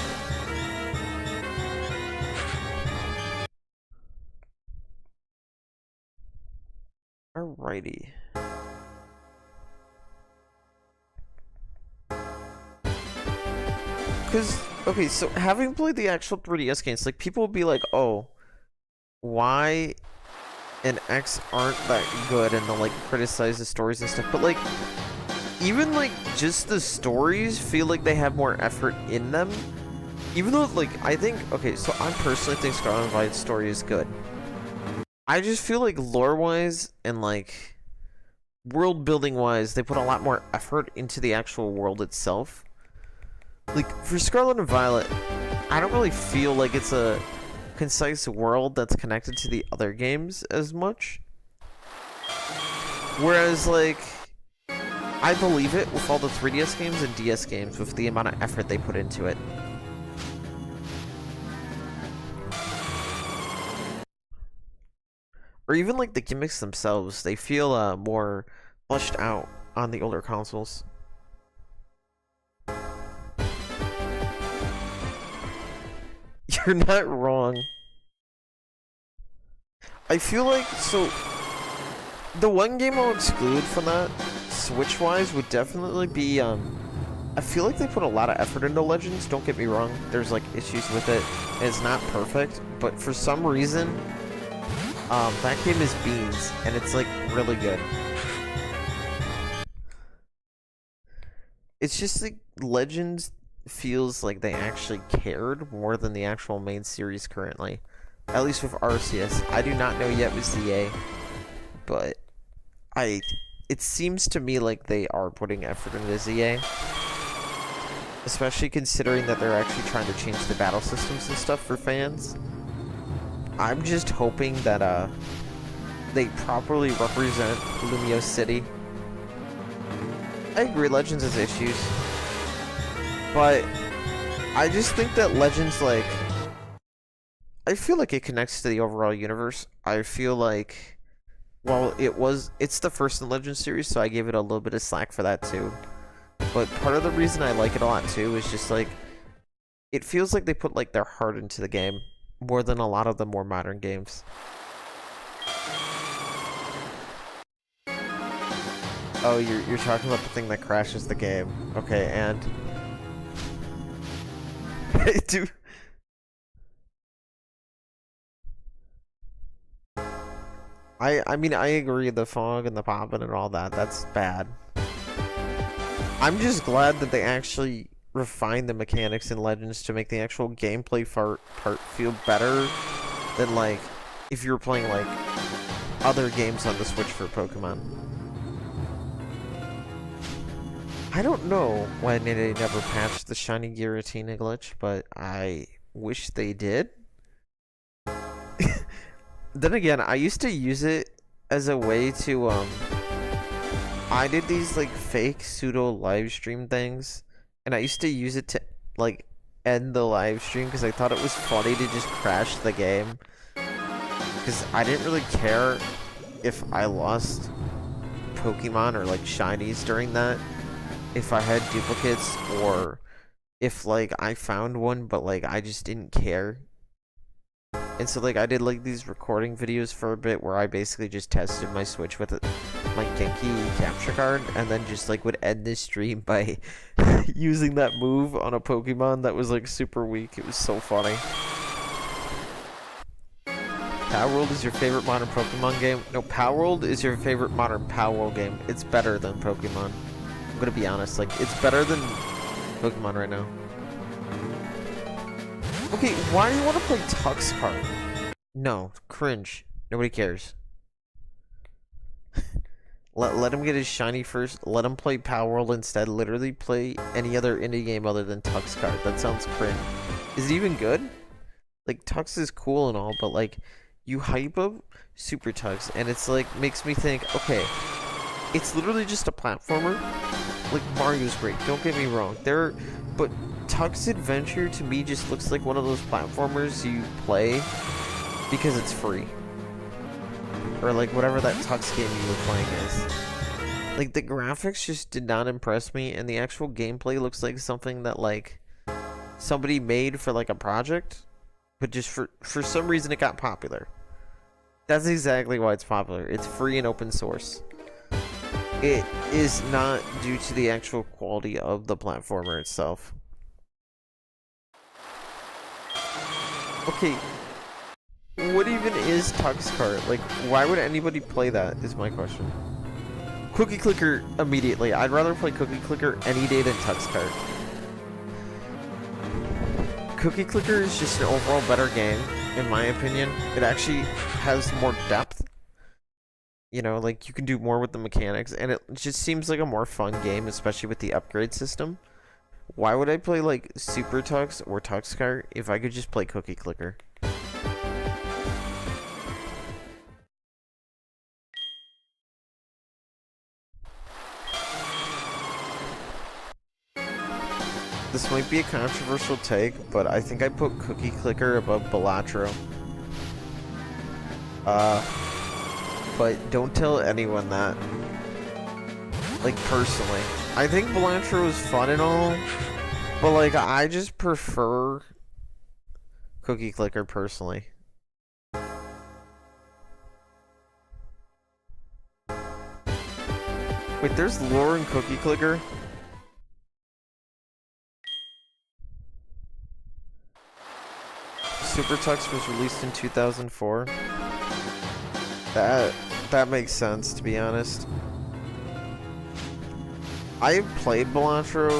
Alrighty. Because, okay, so having played the actual 3DS games, like people will be like, oh, Y and X aren't that good, and they'll like criticize the stories and stuff, but like, even like just the stories feel like they have more effort in them Even though, like, I think, okay, so I personally think Scarlet and Violet's story is good. I just feel like lore-wise and, like, world-building-wise, they put a lot more effort into the actual world itself. Like, for Scarlet and Violet, I don't really feel like it's a concise world that's connected to the other games as much. Whereas, like, I believe it with all the 3DS games and DS games with the amount of effort they put into it. Or even, like, the gimmicks themselves, they feel more fleshed out on the older consoles. You're not wrong. I feel like, so, the one game I'll exclude from that, Switch-wise, would definitely be, I feel like they put a lot of effort into Legends, don't get me wrong. There's, like, issues with it. It's not perfect, but for some reason, that game is beans, and it's, like, really good. It's just, like, Legends feels like they actually cared more than the actual main series currently. At least with Arceus. I do not know yet with ZA, but it seems to me like they are putting effort into ZA. Especially considering that they're actually trying to change the battle systems and stuff for fans. I'm just hoping that they properly represent Lumio City. I agree, Legends has issues. But I just think that Legends, like, I feel like it connects to the overall universe. I feel like, well, it's the first in Legends series, so I gave it a little bit of slack for that too. But part of the reason I like it a lot too is just like, it feels like they put like their heart into the game more than a lot of the more modern games. Oh, you're talking about the thing that crashes the game. Okay, and dude. I mean, I agree, the fog and the popping and all that, that's bad. I'm just glad that they actually refined the mechanics in Legends to make the actual gameplay part feel better than, like, if you were playing, like, other games on the Switch for Pokemon. I don't know why they never patched the Shiny Giratina glitch, but I wish they did. Then again, I used to use it as a way to, I did these, like, fake pseudo live stream things, and I used to use it to, like, end the live stream because I thought it was funny to just crash the game. Because I didn't really care if I lost Pokemon or, like, shinies during that. If I had duplicates, or if, like, I found one, but, like, I just didn't care. And so, like, I did, like, these recording videos for a bit where I basically just tested my Switch with my Genki capture card, and then just, like, would end this stream by using that move on a Pokemon that was, like, super weak. It was so funny. Palworld is your favorite modern Pokemon game? No, Palworld is your favorite modern Palworld game. It's better than Pokemon. I'm gonna be honest, like, it's better than Pokemon right now. Okay, why do you want to play Tux Card? No, cringe. Nobody cares. let him get his shiny first. Let him play Palworld instead. Literally play any other indie game other than Tux Card. That sounds cringe. Is it even good? Like, Tux is cool and all, but, like, you hype up Super Tux, and it's like, makes me think, okay, it's literally just a platformer. Like, Mario's great, don't get me wrong. But Tux Adventure to me just looks like one of those platformers you play because it's free. Or, like, whatever that Tux game you were playing is. Like, the graphics just did not impress me, and the actual gameplay looks like something that, like, somebody made for, like, a project, but just for some reason it got popular. That's exactly why it's popular. It's free and open source. It is not due to the actual quality of the platformer itself. Okay, what even is Tux Cart? Like, why would anybody play that, is my question. Cookie Clicker immediately. I'd rather play Cookie Clicker any day than Tux Cart. Cookie Clicker is just an overall better game, in my opinion. It actually has more depth. You know, like, you can do more with the mechanics, and it just seems like a more fun game, especially with the upgrade system. Why would I play, like, Super Tux or Tux Kart if I could just play Cookie Clicker? This might be a controversial take, but I think I put Cookie Clicker above Balatro. But don't tell anyone that. Like, personally. I think Balatro is fun and all, but, like, I just prefer Cookie Clicker personally. Wait, there's lore in Cookie Clicker? Super Tux was released in 2004. That makes sense, to be honest. I played Balatro.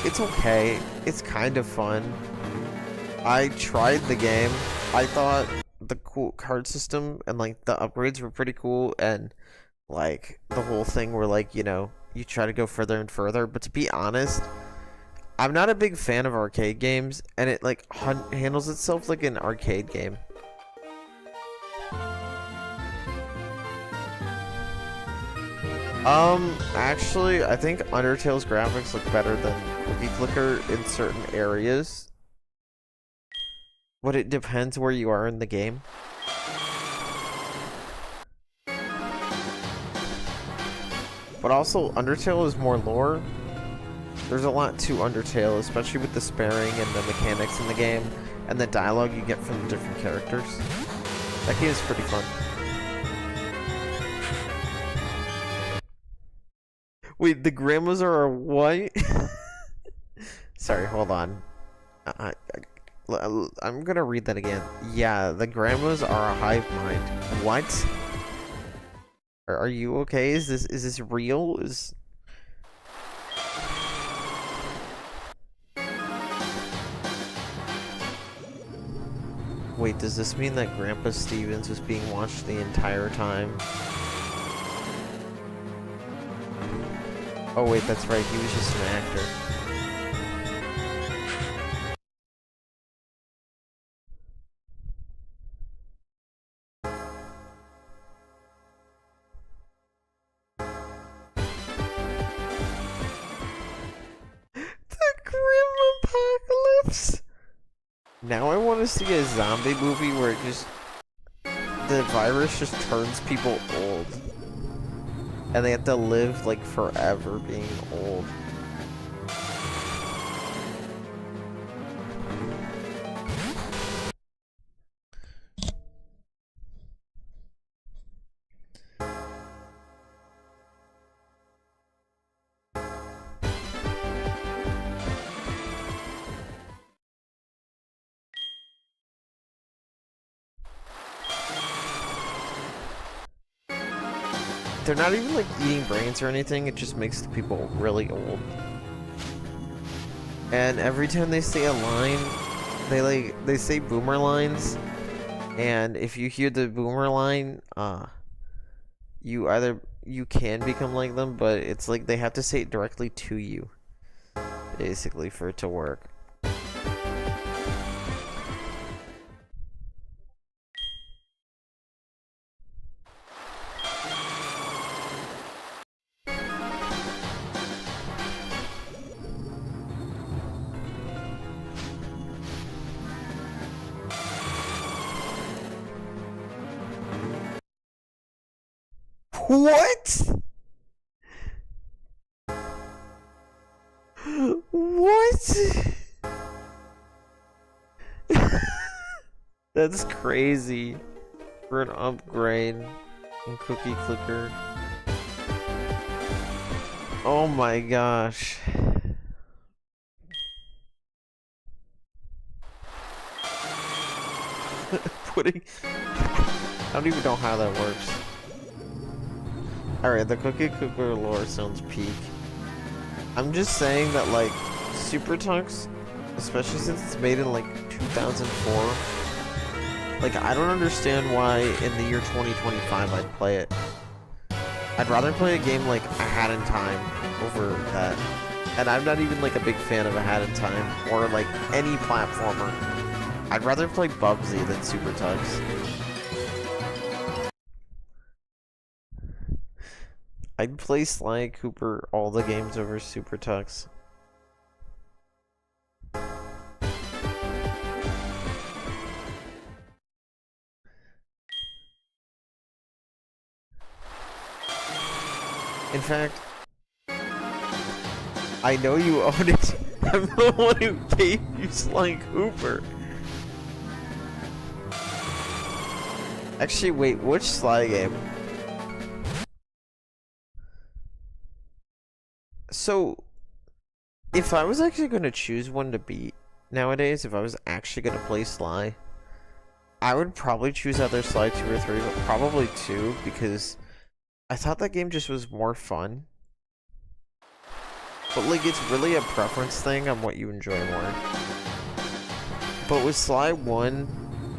It's okay. It's kind of fun. I tried the game. I thought the cool card system and like the upgrades were pretty cool, and like the whole thing where like, you know, you try to go further and further. But to be honest, I'm not a big fan of arcade games, and it like handles itself like an arcade game. Actually, I think Undertale's graphics look better than Cookie Clicker in certain areas. But it depends where you are in the game. But also, Undertale is more lore. There's a lot to Undertale, especially with the sparing and the mechanics in the game, and the dialogue you get from the different characters. That game is pretty fun. Wait, the grandmas are a what? Sorry, hold on. I'm gonna read that again. Yeah, the grandmas are a hive mind. What? Are you okay? Is this real? Wait, does this mean that Grandpa Stevens was being watched the entire time? Oh wait, that's right, he was just an actor. The Grim Apocalypse! Now I want to see a zombie movie where it just... the virus just turns people old. And they have to live, like, forever being old. They're not even, like, eating brains or anything, it just makes the people really old. And every time they say a line, they say boomer lines, and if you hear the boomer line, you can become like them, but it's like they have to say it directly to you, basically, for it to work. What? What? That's crazy. For an upgrade in Cookie Clicker. Oh my gosh. Putting... I don't even know how that works. Alright, the Cookie Clicker lore sounds peak. I'm just saying that, like, Super Tux Especially since it's made in like 2004. Like, I don't understand why in the year 2025 I'd play it. I'd rather play a game like A Hat in Time over that. And I'm not even like a big fan of A Hat in Time or like any platformer. I'd rather play Bubsy than Super Tux. I'd play Sly Cooper all the games over Super Tux. In fact, I know you own it. I'm the one who gave you Sly Cooper. Actually, wait, which Sly game? So, if I was actually going to choose one to beat nowadays, if I was actually going to play Sly, I would probably choose either Sly 2 or 3, but probably 2, because I thought that game just was more fun. But, like, it's really a preference thing on what you enjoy more. But with Sly 1,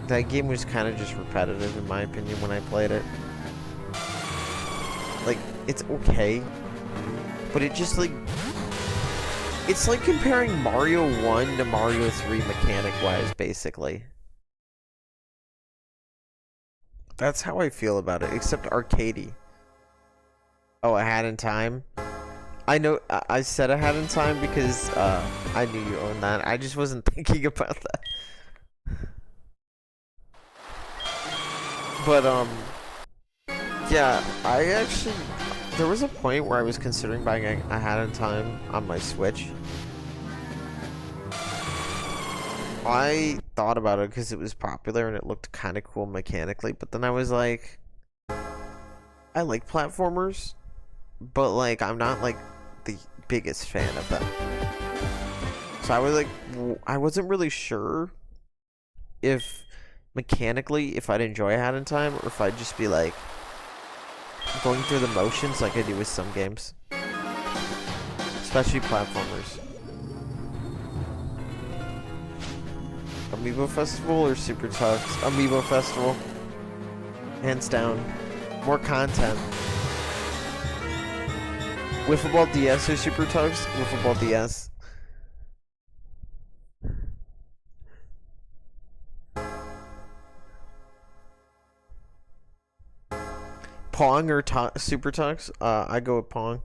that game was kind of just repetitive, in my opinion, when I played it. Like, it's okay, but it just, like... It's like comparing Mario 1 to Mario 3 mechanic-wise, basically. That's how I feel about it, except arcadey. Oh, A Hat in Time? I know, I said A Hat in Time because, I knew you owned that. I just wasn't thinking about that. But, yeah, I actually... There was a point where I was considering buying A Hat in Time on my Switch. I thought about it because it was popular and it looked kind of cool mechanically, but then I was like, I like platformers, but like I'm not like the biggest fan of them. So I was like, I wasn't really sure if mechanically if I'd enjoy A Hat in Time or if I'd just be like going through the motions like I do with some games, especially platformers. Amiibo Festival or Super Tux? Amiibo Festival. Hands down. More content. Wiffle Ball DS or Super Tux? Wiffle Ball DS. Pong or Super Tux? I go with Pong.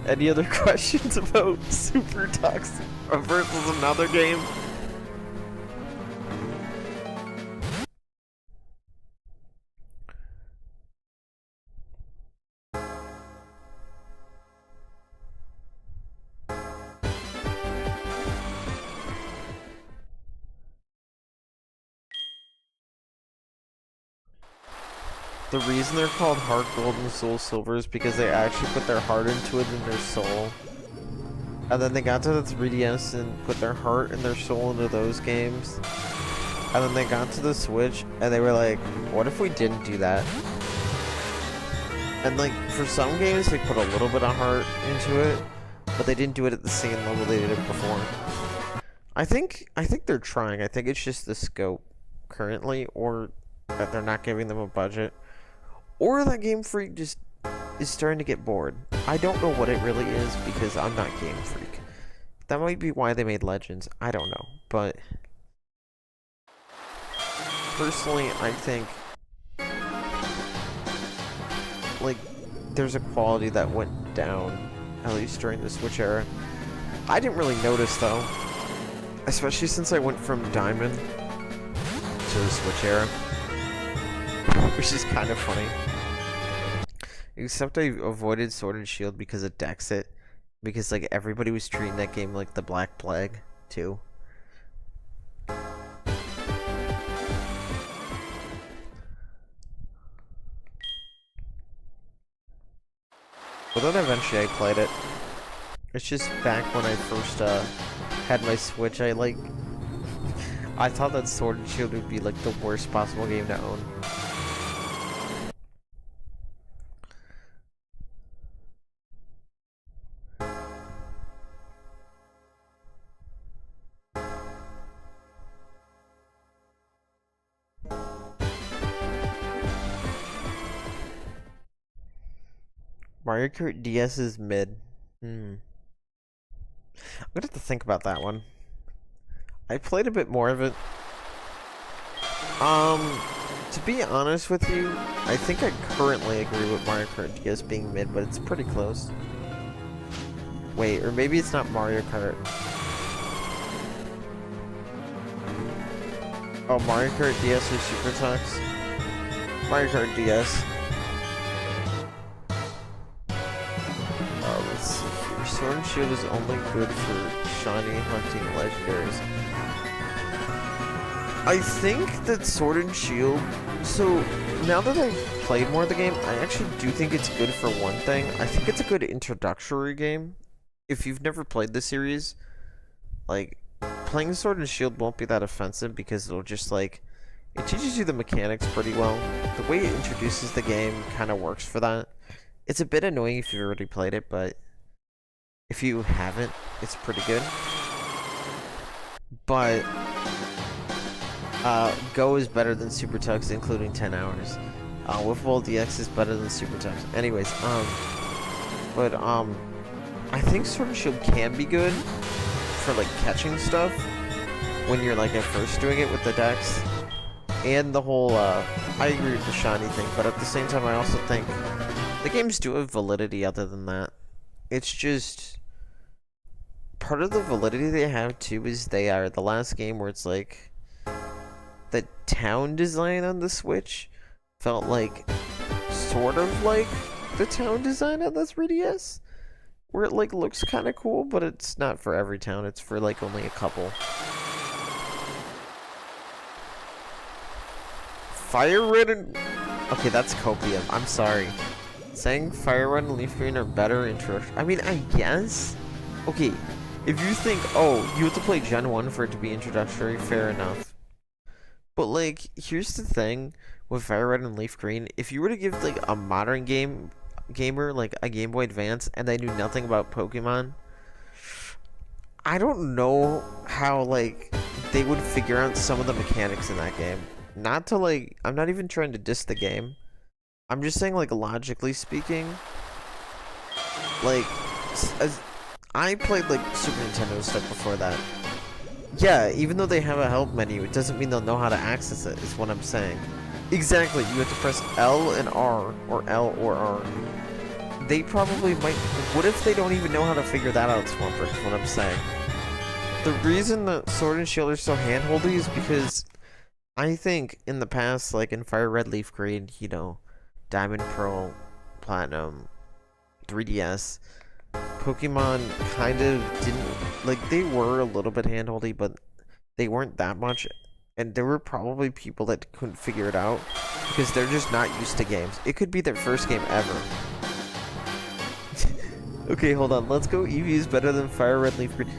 Any other questions about Super Tux versus another game? The reason they're called Heart Gold and Soul Silver is because they actually put their heart into it and their soul. And then they got to the 3DS and put their heart and their soul into those games. And then they got to the Switch and they were like, what if we didn't do that? And like, for some games they put a little bit of heart into it, but they didn't do it at the same level they did it before. I think they're trying. I think it's just the scope currently, or that they're not giving them a budget. Or that Game Freak just is starting to get bored. I don't know what it really is because I'm not Game Freak. That might be why they made Legends. I don't know. But personally, I think like there's a quality that went down, at least during the Switch era. I didn't really notice though. Especially since I went from Diamond to the Switch era. Which is kind of funny. Except I avoided Sword and Shield because of Dexit. Because like everybody was treating that game like the Black Plague too. But then eventually I played it. It's just back when I first had my Switch, I thought that Sword and Shield would be like the worst possible game to own. Mario Kart DS is mid. I'm gonna have to think about that one. I played a bit more of it. To be honest with you, I think I currently agree with Mario Kart DS being mid, but it's pretty close. Wait, or maybe it's not Mario Kart. Oh, Mario Kart DS or Super Tux? Mario Kart DS. Let's see here. Sword and Shield is only good for shiny hunting legendaries. I think that Sword and Shield... So, now that I've played more of the game, I actually do think it's good for one thing. I think it's a good introductory game. If you've never played the series, like, playing Sword and Shield won't be that offensive because it'll just, like... It teaches you the mechanics pretty well. The way it introduces the game kind of works for that. It's a bit annoying if you've already played it, but if you haven't, it's pretty good. But Go is better than Super Tux, including 10 hours. Whiffball DX is better than Super Tux. Anyways, I think Sword and Shield can be good for like catching stuff when you're like at first doing it with the decks. And the whole, I agree with the shiny thing, but at the same time I also think the games do have validity other than that. It's just... Part of the validity they have, too, is they are the last game where it's like... The town design on the Switch felt like... Sort of like the town design on the 3DS. Where it, like, looks kind of cool, but it's not for every town. It's for, like, only a couple. Fire Red and... Okay, that's copium. I'm sorry. Saying Fire Red and Leaf Green are better introduction. I mean, I guess. Okay, if you think, oh, you have to play Gen 1 for it to be introductory, fair enough. But, like, here's the thing with Fire Red and Leaf Green. If you were to give, like, a modern gamer, like, a Game Boy Advance, and they knew nothing about Pokemon, I don't know how, like, they would figure out some of the mechanics in that game. Not to, like, I'm not even trying to diss the game. I'm just saying, like, logically speaking, like, as I played, like, Super Nintendo stuff before that. Yeah, even though they have a help menu, it doesn't mean they'll know how to access it, is what I'm saying. Exactly, you have to press L and R, or L or R. They probably might... What if they don't even know how to figure that out, Swampert, is what I'm saying. The reason that Sword and Shield are so handholdy is because I think in the past, like in Fire Red, Leaf Green, you know, Diamond, Pearl, Platinum, 3DS, Pokemon kind of didn't, like, they were a little bit handholdy, but they weren't that much, and there were probably people that couldn't figure it out, because they're just not used to games. It could be their first game ever. Okay, hold on, let's go. Eevee is better than Fire Red, Leaf Green.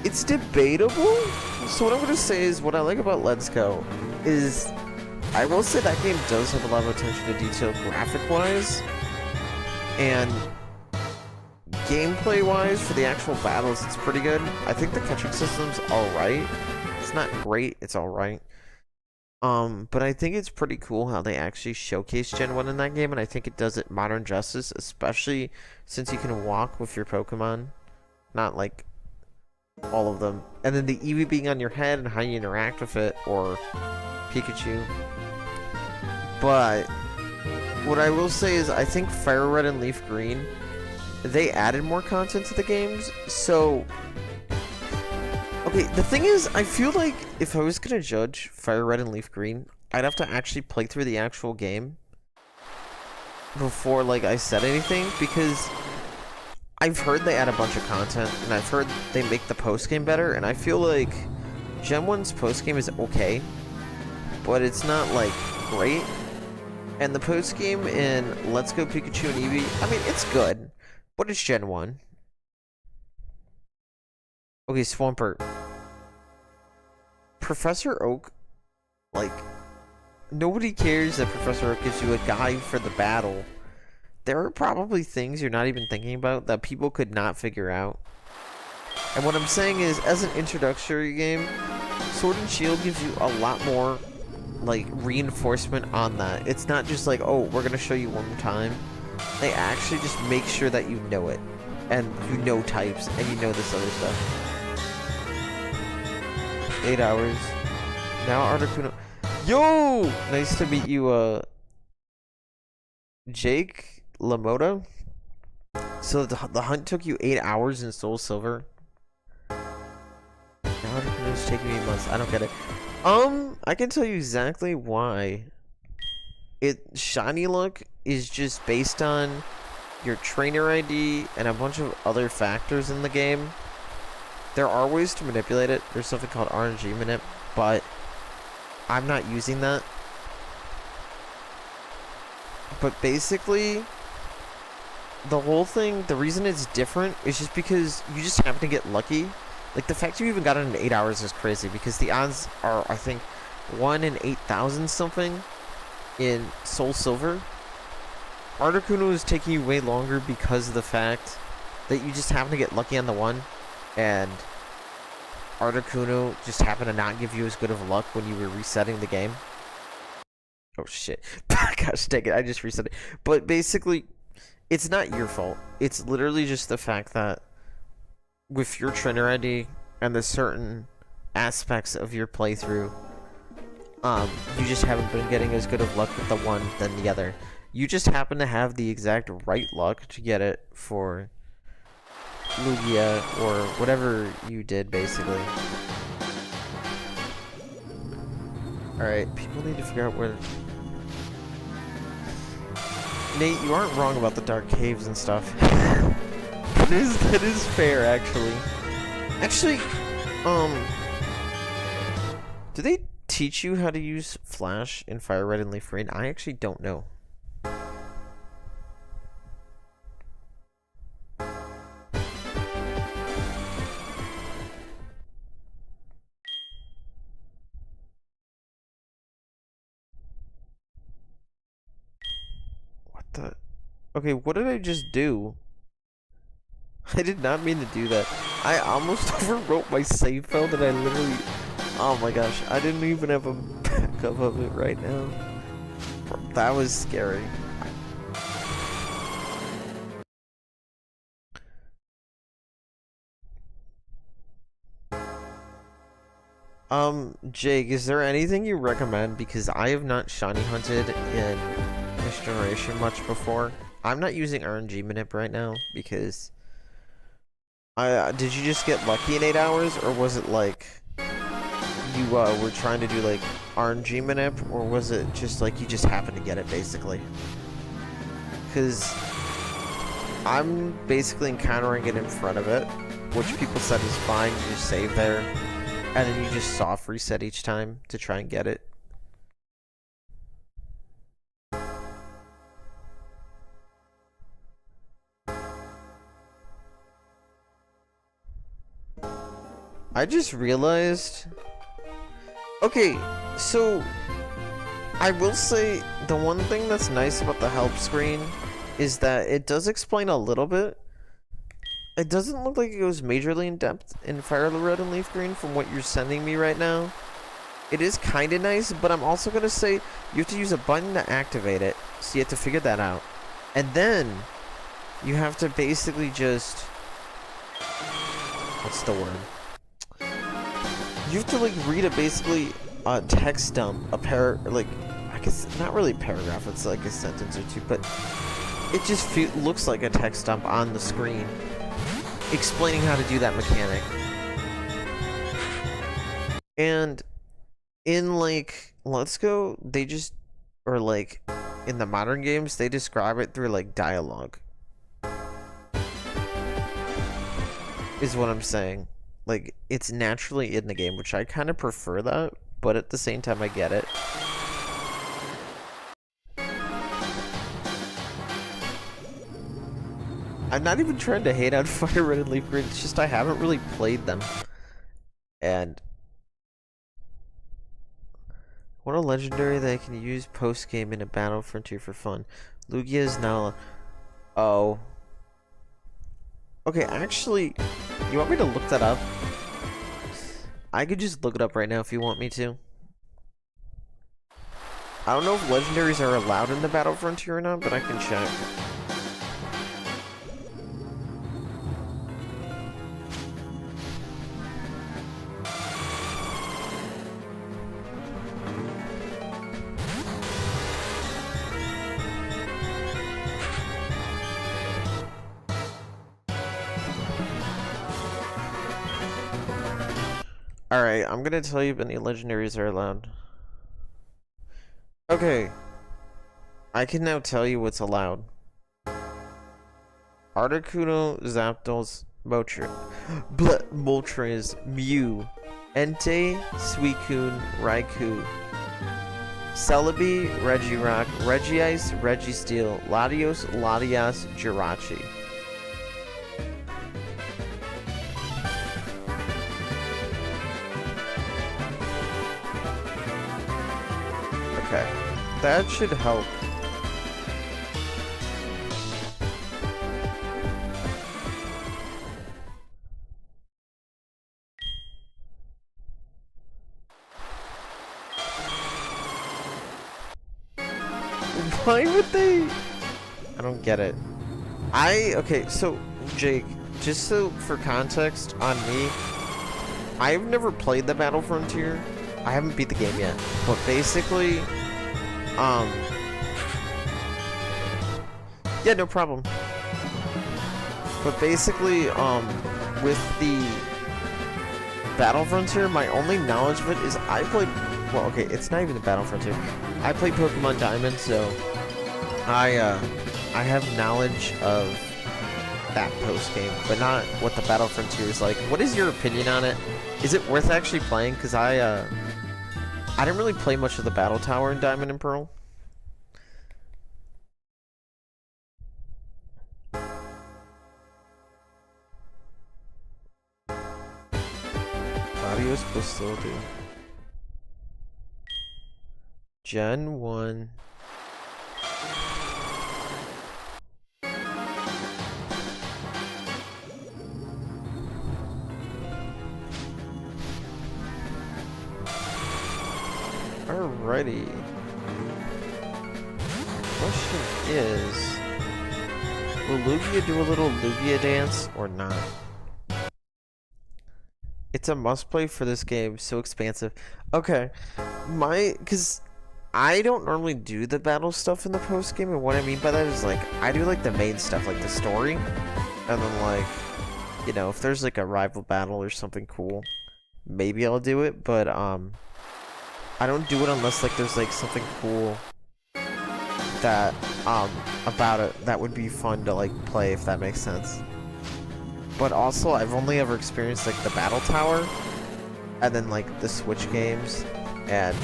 It's debatable. So what I'm gonna say is, what I like about Let's Go is, I will say that game does have a lot of attention to detail graphic-wise, and gameplay-wise, for the actual battles, it's pretty good. I think the catching system's alright. It's not great, it's alright. But I think it's pretty cool how they actually showcase Gen 1 in that game, and I think it does it modern justice, especially since you can walk with your Pokemon. Not like all of them. And then the Eevee being on your head and how you interact with it, or Pikachu. But what I will say is, I think Fire Red and Leaf Green, they added more content to the games, so... Okay, the thing is, I feel like if I was gonna judge Fire Red and Leaf Green, I'd have to actually play through the actual game before, like, I said anything, because I've heard they add a bunch of content, and I've heard they make the post-game better, and I feel like Gen 1's post-game is okay, but it's not, like, great. And the post-game in Let's Go Pikachu and Eevee, I mean, it's good, but it's Gen 1. Okay, Swampert. Professor Oak, like, nobody cares that Professor Oak gives you a guide for the battle. There are probably things you're not even thinking about that people could not figure out. And what I'm saying is, as an introductory game, Sword and Shield gives you a lot more, like, reinforcement on that. It's not just like, oh, we're gonna show you one time. They actually just make sure that you know it. And you know types, and you know this other stuff. 8 hours. Now Articuno. Yo! Nice to meet you, Jake Lamoda. So the hunt took you 8 hours in Soul Silver. Now Articuno's taking me months. I don't get it. I can tell you exactly why. Shiny luck is just based on your trainer ID and a bunch of other factors in the game. There are ways to manipulate it. There's something called RNG manip, but I'm not using that. But basically, the whole thing, the reason it's different is just because you just happen to get lucky. Like, the fact you even got it in 8 hours is crazy, because the odds are, I think, 1 in 8,000 something in Soul Silver. Articuno is taking you way longer because of the fact that you just happen to get lucky on the one, and Articuno just happened to not give you as good of luck when you were resetting the game. Oh shit. Gosh dang it, I just reset it. But basically, it's not your fault. It's literally just the fact that with your trainer ID and the certain aspects of your playthrough, you just haven't been getting as good of luck with the one than the other. You just happen to have the exact right luck to get it for Lugia or whatever you did, basically. Alright, people need to figure out where... Nate, you aren't wrong about the dark caves and stuff. That is fair, actually. Actually, do they teach you how to use Flash in Fire Red and Leaf Green? I actually don't know. What the... Okay, what did I just do? I did not mean to do that. I almost overwrote my save file that I literally... Oh my gosh, I didn't even have a backup of it right now. That was scary. Jake, is there anything you recommend? Because I have not shiny hunted in this generation much before. I'm not using RNG manip right now because... did you just get lucky in 8 hours, or was it like you were trying to do like RNG manip, or was it just like you just happened to get it basically? Because I'm basically encountering it in front of it, which people said is fine. You just save there, and then you just soft reset each time to try and get it. I just realized... Okay, so... I will say, the one thing that's nice about the help screen is that it does explain a little bit. It doesn't look like it goes majorly in depth in Fire Red and Leaf Green from what you're sending me right now. It is kind of nice, but I'm also going to say you have to use a button to activate it, so you have to figure that out. And then, you have to basically just... What's the word? You have to like read basically a text dump, like, I guess not really a paragraph, it's like a sentence or two, but it just looks like a text dump on the screen explaining how to do that mechanic. And in like Let's Go, they just, or like in the modern games, they describe it through like dialogue, is what I'm saying. Like, it's naturally in the game, which I kind of prefer that, but at the same time, I get it. I'm not even trying to hate on Fire Red and Leaf Green. It's just I haven't really played them. And what a legendary that I can use post game in a battle frontier for fun. Lugia is now. Oh. Okay, actually, you want me to look that up? I could just look it up right now if you want me to. I don't know if legendaries are allowed in the battle frontier or not, but I can check. Alright, I'm gonna tell you if any legendaries are allowed. Okay. I can now tell you what's allowed. Articuno, Zapdos, Moltres, Mew, Entei, Suicune, Raikou, Celebi, Regirock, Regice, Registeel, Latios, Latias, Jirachi. Okay, that should help. Why would they? I don't get it. Okay, so, Jake, just so for context on me, I've never played the Battle Frontier. I haven't beat the game yet. But basically, yeah, no problem. But basically, with the Battle Frontier, my only knowledge of it is I played, well, okay, it's not even the Battle Frontier. I played Pokemon Diamond, so I have knowledge of that post-game, but not what the Battle Frontier is like. What is your opinion on it? Is it worth actually playing? Because I didn't really play much of the Battle Tower in Diamond and Pearl. Audio supposed to still do. Gen 1. Alrighty. Question is, will Lugia do a little Lugia dance or not? It's a must play for this game, so expansive. Okay, cause I don't normally do the battle stuff in the post game, and what I mean by that is like, I do like the main stuff, like the story, and then like, you know, if there's like a rival battle or something cool, maybe I'll do it, but I don't do it unless like there's like something cool that about it that would be fun to like play, if that makes sense. But also I've only ever experienced like the Battle Tower and then like the Switch games, and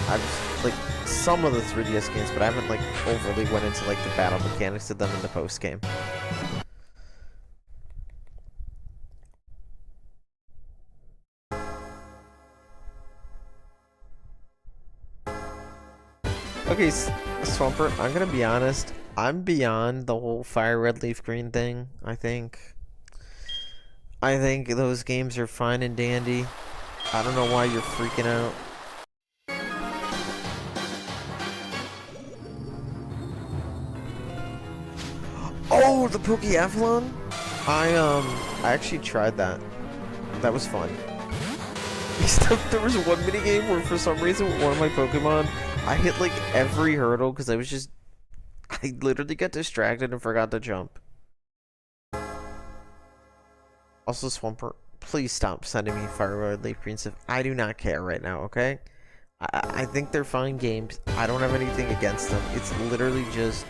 I've like some of the 3DS games, but I haven't like overly went into like the battle mechanics of them in the post game. Okay, Swampert, I'm gonna be honest. I'm beyond the whole Fire Red Leaf Green thing, I think. I think those games are fine and dandy. I don't know why you're freaking out. Oh, the Pokeathlon? I actually tried that. That was fun. Except there was one minigame where for some reason with one of my Pokemon, I hit like every hurdle because I literally got distracted and forgot to jump. Also, Swampert, please stop sending me Fire Red Leaf Green stuff. I do not care right now, okay? I think they're fine games. I don't have anything against them. It's literally just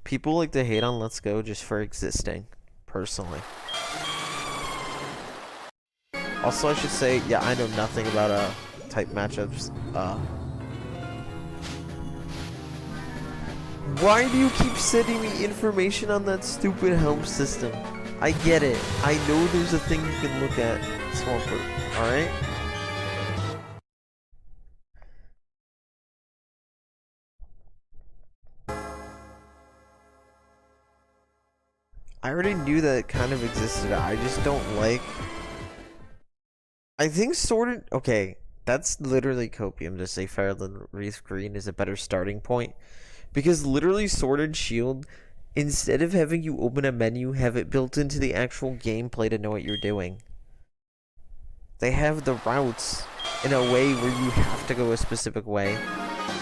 people like to hate on Let's Go just for existing, personally. Also, I should say, yeah, I know nothing about type matchups. Why do you keep sending me information on that stupid help system? I get it. I know there's a thing you can look at, Swampert. Alright? I already knew that it kind of existed. I just don't like... I think Sword... Okay, that's literally copium to say Fire Emblem Wreath Green is a better starting point. Because literally Sword and Shield, instead of having you open a menu, have it built into the actual gameplay to know what you're doing. They have the routes in a way where you have to go a specific way.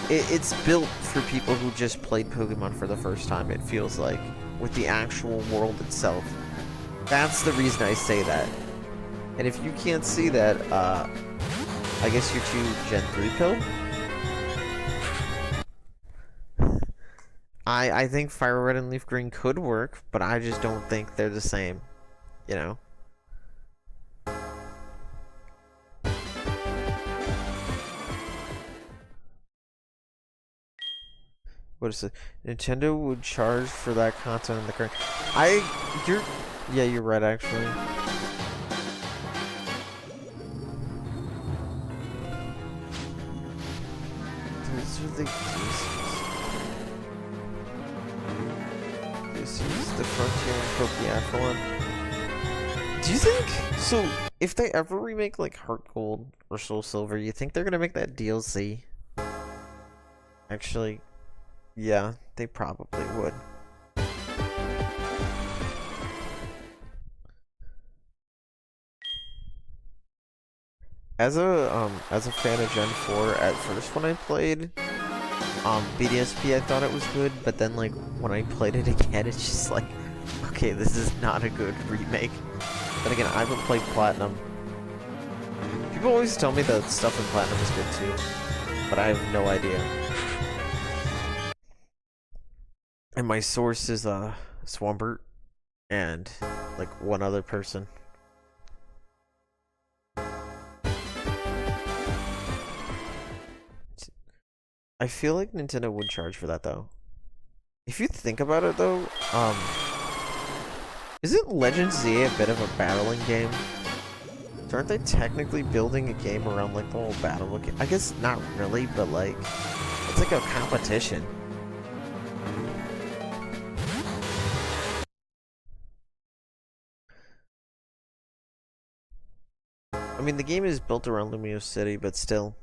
It's built for people who just played Pokemon for the first time, it feels like, with the actual world itself. That's the reason I say that. And if you can't see that, I guess you're too Gen 3 pill? I think Fire Red and Leaf Green could work, but I just don't think they're the same, you know? What is it? Nintendo would charge for that content in the current... Yeah, you're right, actually. Those are the cases. This is the Frontier and Copiathlon. Do you think... So, if they ever remake, like, Heart Gold or Soul Silver, you think they're gonna make that DLC? Actually... Yeah, they probably would. As a fan of Gen 4, at first when I played BDSP, I thought it was good, but then like when I played it again, it's just like, okay, this is not a good remake. Then again, I haven't played Platinum. People always tell me that stuff in Platinum is good too, but I have no idea. And my source is Swampert and like one other person. I feel like Nintendo would charge for that though. If you think about it though, isn't Legend Z a bit of a battling game? Aren't they technically building a game around like the whole battle game? I guess not really, but like it's like a competition. I mean, the game is built around Lumio City, but still.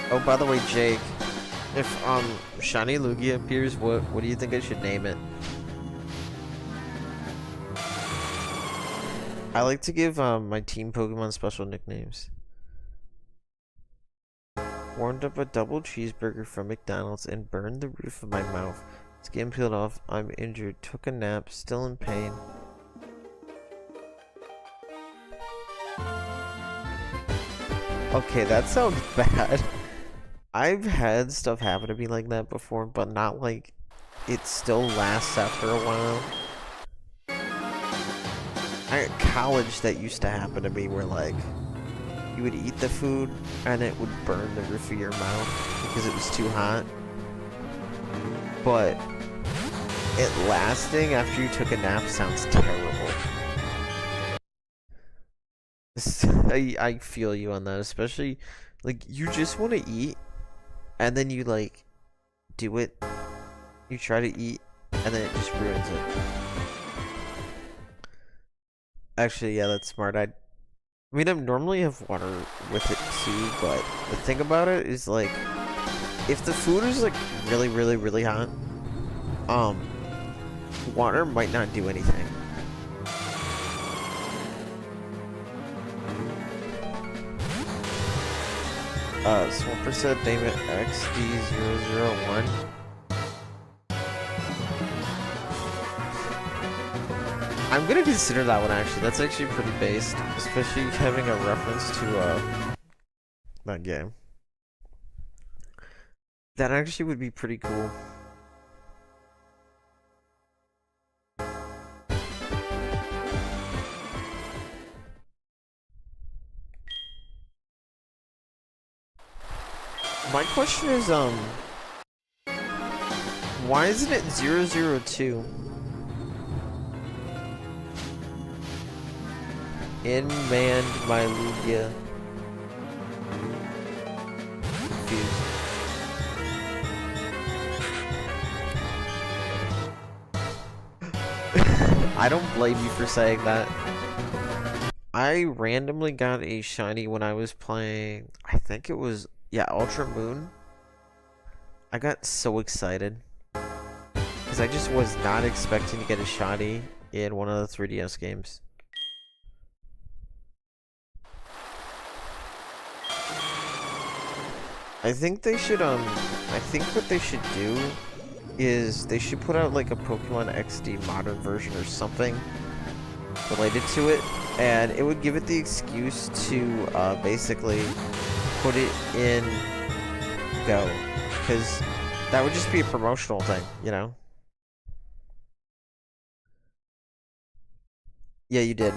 Oh, by the way, Jake, if Shiny Lugia appears, what do you think I should name it? I like to give my team Pokemon special nicknames. Warmed up a double cheeseburger from McDonald's and burned the roof of my mouth. Skin peeled off. I'm injured. Took a nap. Still in pain. Okay, that sounds bad. I've had stuff happen to me like that before, but not like it still lasts after a while. At college, that used to happen to me where like you would eat the food and it would burn the roof of your mouth because it was too hot. But it lasting after you took a nap sounds terrible. I feel you on that, especially like you just want to eat and then you like do it, you try to eat and then it just ruins it. Actually, yeah, that's smart. I mean, I normally have water with it too, but the thing about it is like, if the food is like really, really, really hot, water might not do anything. Swamper said name it XD001. I'm gonna consider that one actually. That's actually pretty based, especially having a reference to that game. That actually would be pretty cool. My question is, why isn't it 002? In-manned my Lugia. Confused. I don't blame you for saying that. I randomly got a shiny when I was playing, I think it was, yeah, Ultra Moon. I got so excited. Because I just was not expecting to get a shiny in one of the 3DS games. I think they should, I think what they should do is they should put out like a Pokemon XD modern version or something related to it, and it would give it the excuse to basically put it in Go, because that would just be a promotional thing, you know? Yeah, you did.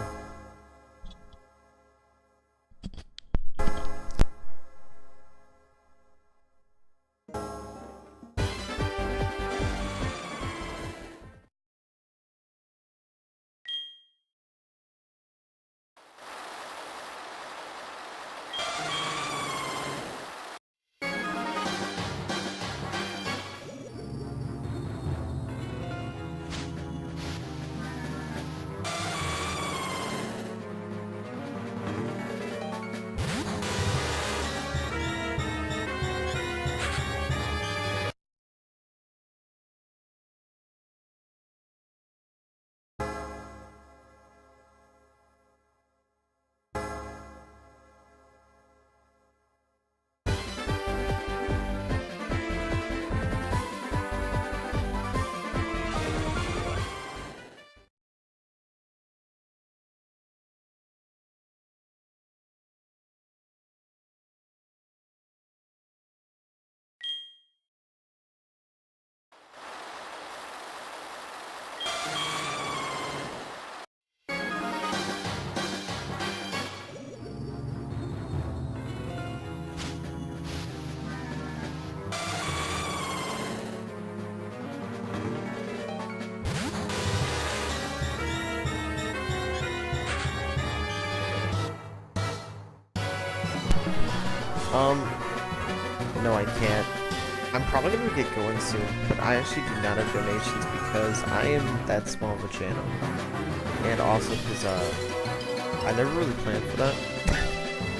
No, I can't. I'm probably gonna get going soon, but I actually do not have donations because I am that small of a channel. And also because, I never really planned for that,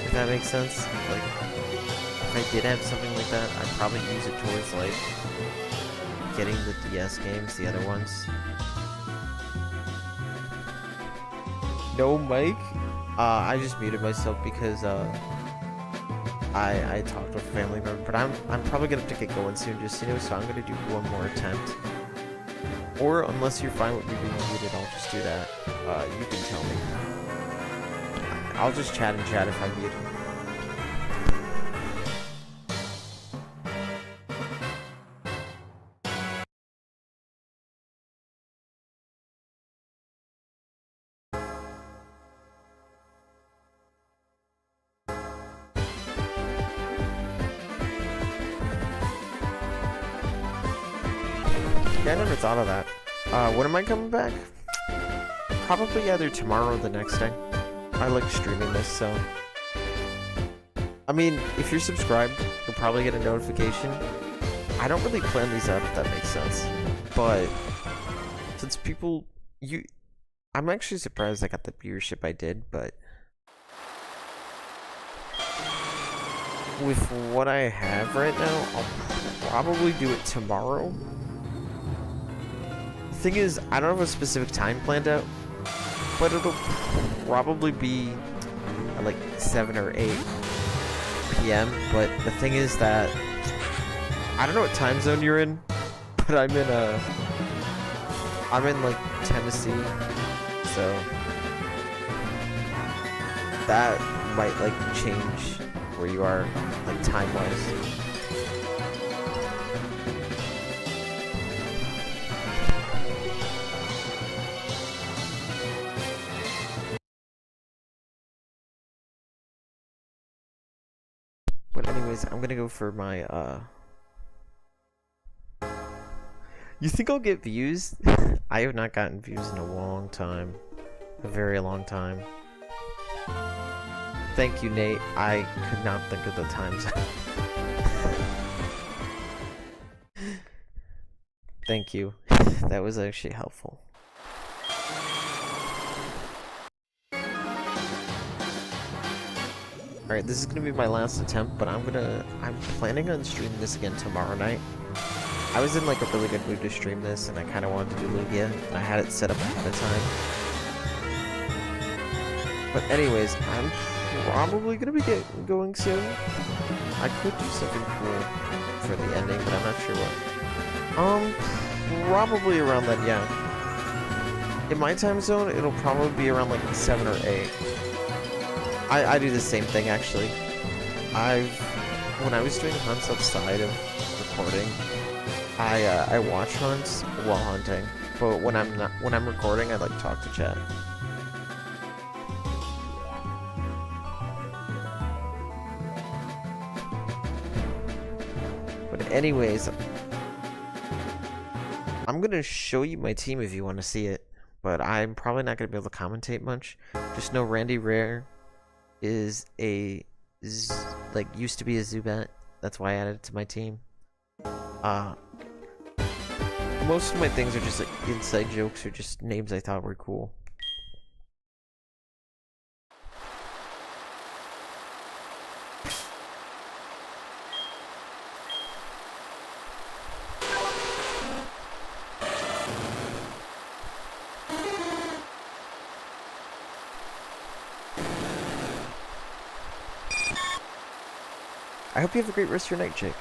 if that makes sense. Like, if I did have something like that, I'd probably use it towards, like, getting the DS games, the other ones. No, Mike? I just muted myself because, I talked to a family member, but I'm probably gonna have to get going soon, just, you know, so I'm gonna do one more attempt. Or, unless you're fine with me being muted, I'll just do that. You can tell me. I'll just chat and chat if I'm muted. Yeah, I never thought of that. When am I coming back? Probably either tomorrow or the next day. I like streaming this, so... I mean, if you're subscribed, you'll probably get a notification. I don't really plan these out, if that makes sense. But, since people... I'm actually surprised I got the viewership I did, but... with what I have right now, I'll probably do it tomorrow. Thing is, I don't have a specific time planned out, but it'll probably be at like 7 or 8 p.m. But the thing is that I don't know what time zone you're in, but I'm in like Tennessee, so that might like change where you are, like time-wise. But anyways, I'm gonna go for my You think I'll get views? I have not gotten views in a long time. A very long time. Thank you, Nate. I could not think of the times. Thank you. That was actually helpful. Alright, this is gonna be my last attempt, but I'm planning on streaming this again tomorrow night. I was in like a really good mood to stream this, and I kind of wanted to do Lugia, and I had it set up ahead of time. But anyways, I'm probably gonna be going soon. I could do something cool for the ending, but I'm not sure what. Probably around then, yeah. In my time zone, it'll probably be around like 7 or 8. I do the same thing actually. When I was doing hunts outside of recording, I watch hunts while hunting, but when I'm recording, I like talk to chat. But anyways, I'm gonna show you my team if you want to see it, but I'm probably not gonna be able to commentate much. Just know Randy Rare is used to be a Zubat. That's why I added it to my team. Most of my things are just like inside jokes or just names I thought were cool. I hope you have a great rest of your night, Jake.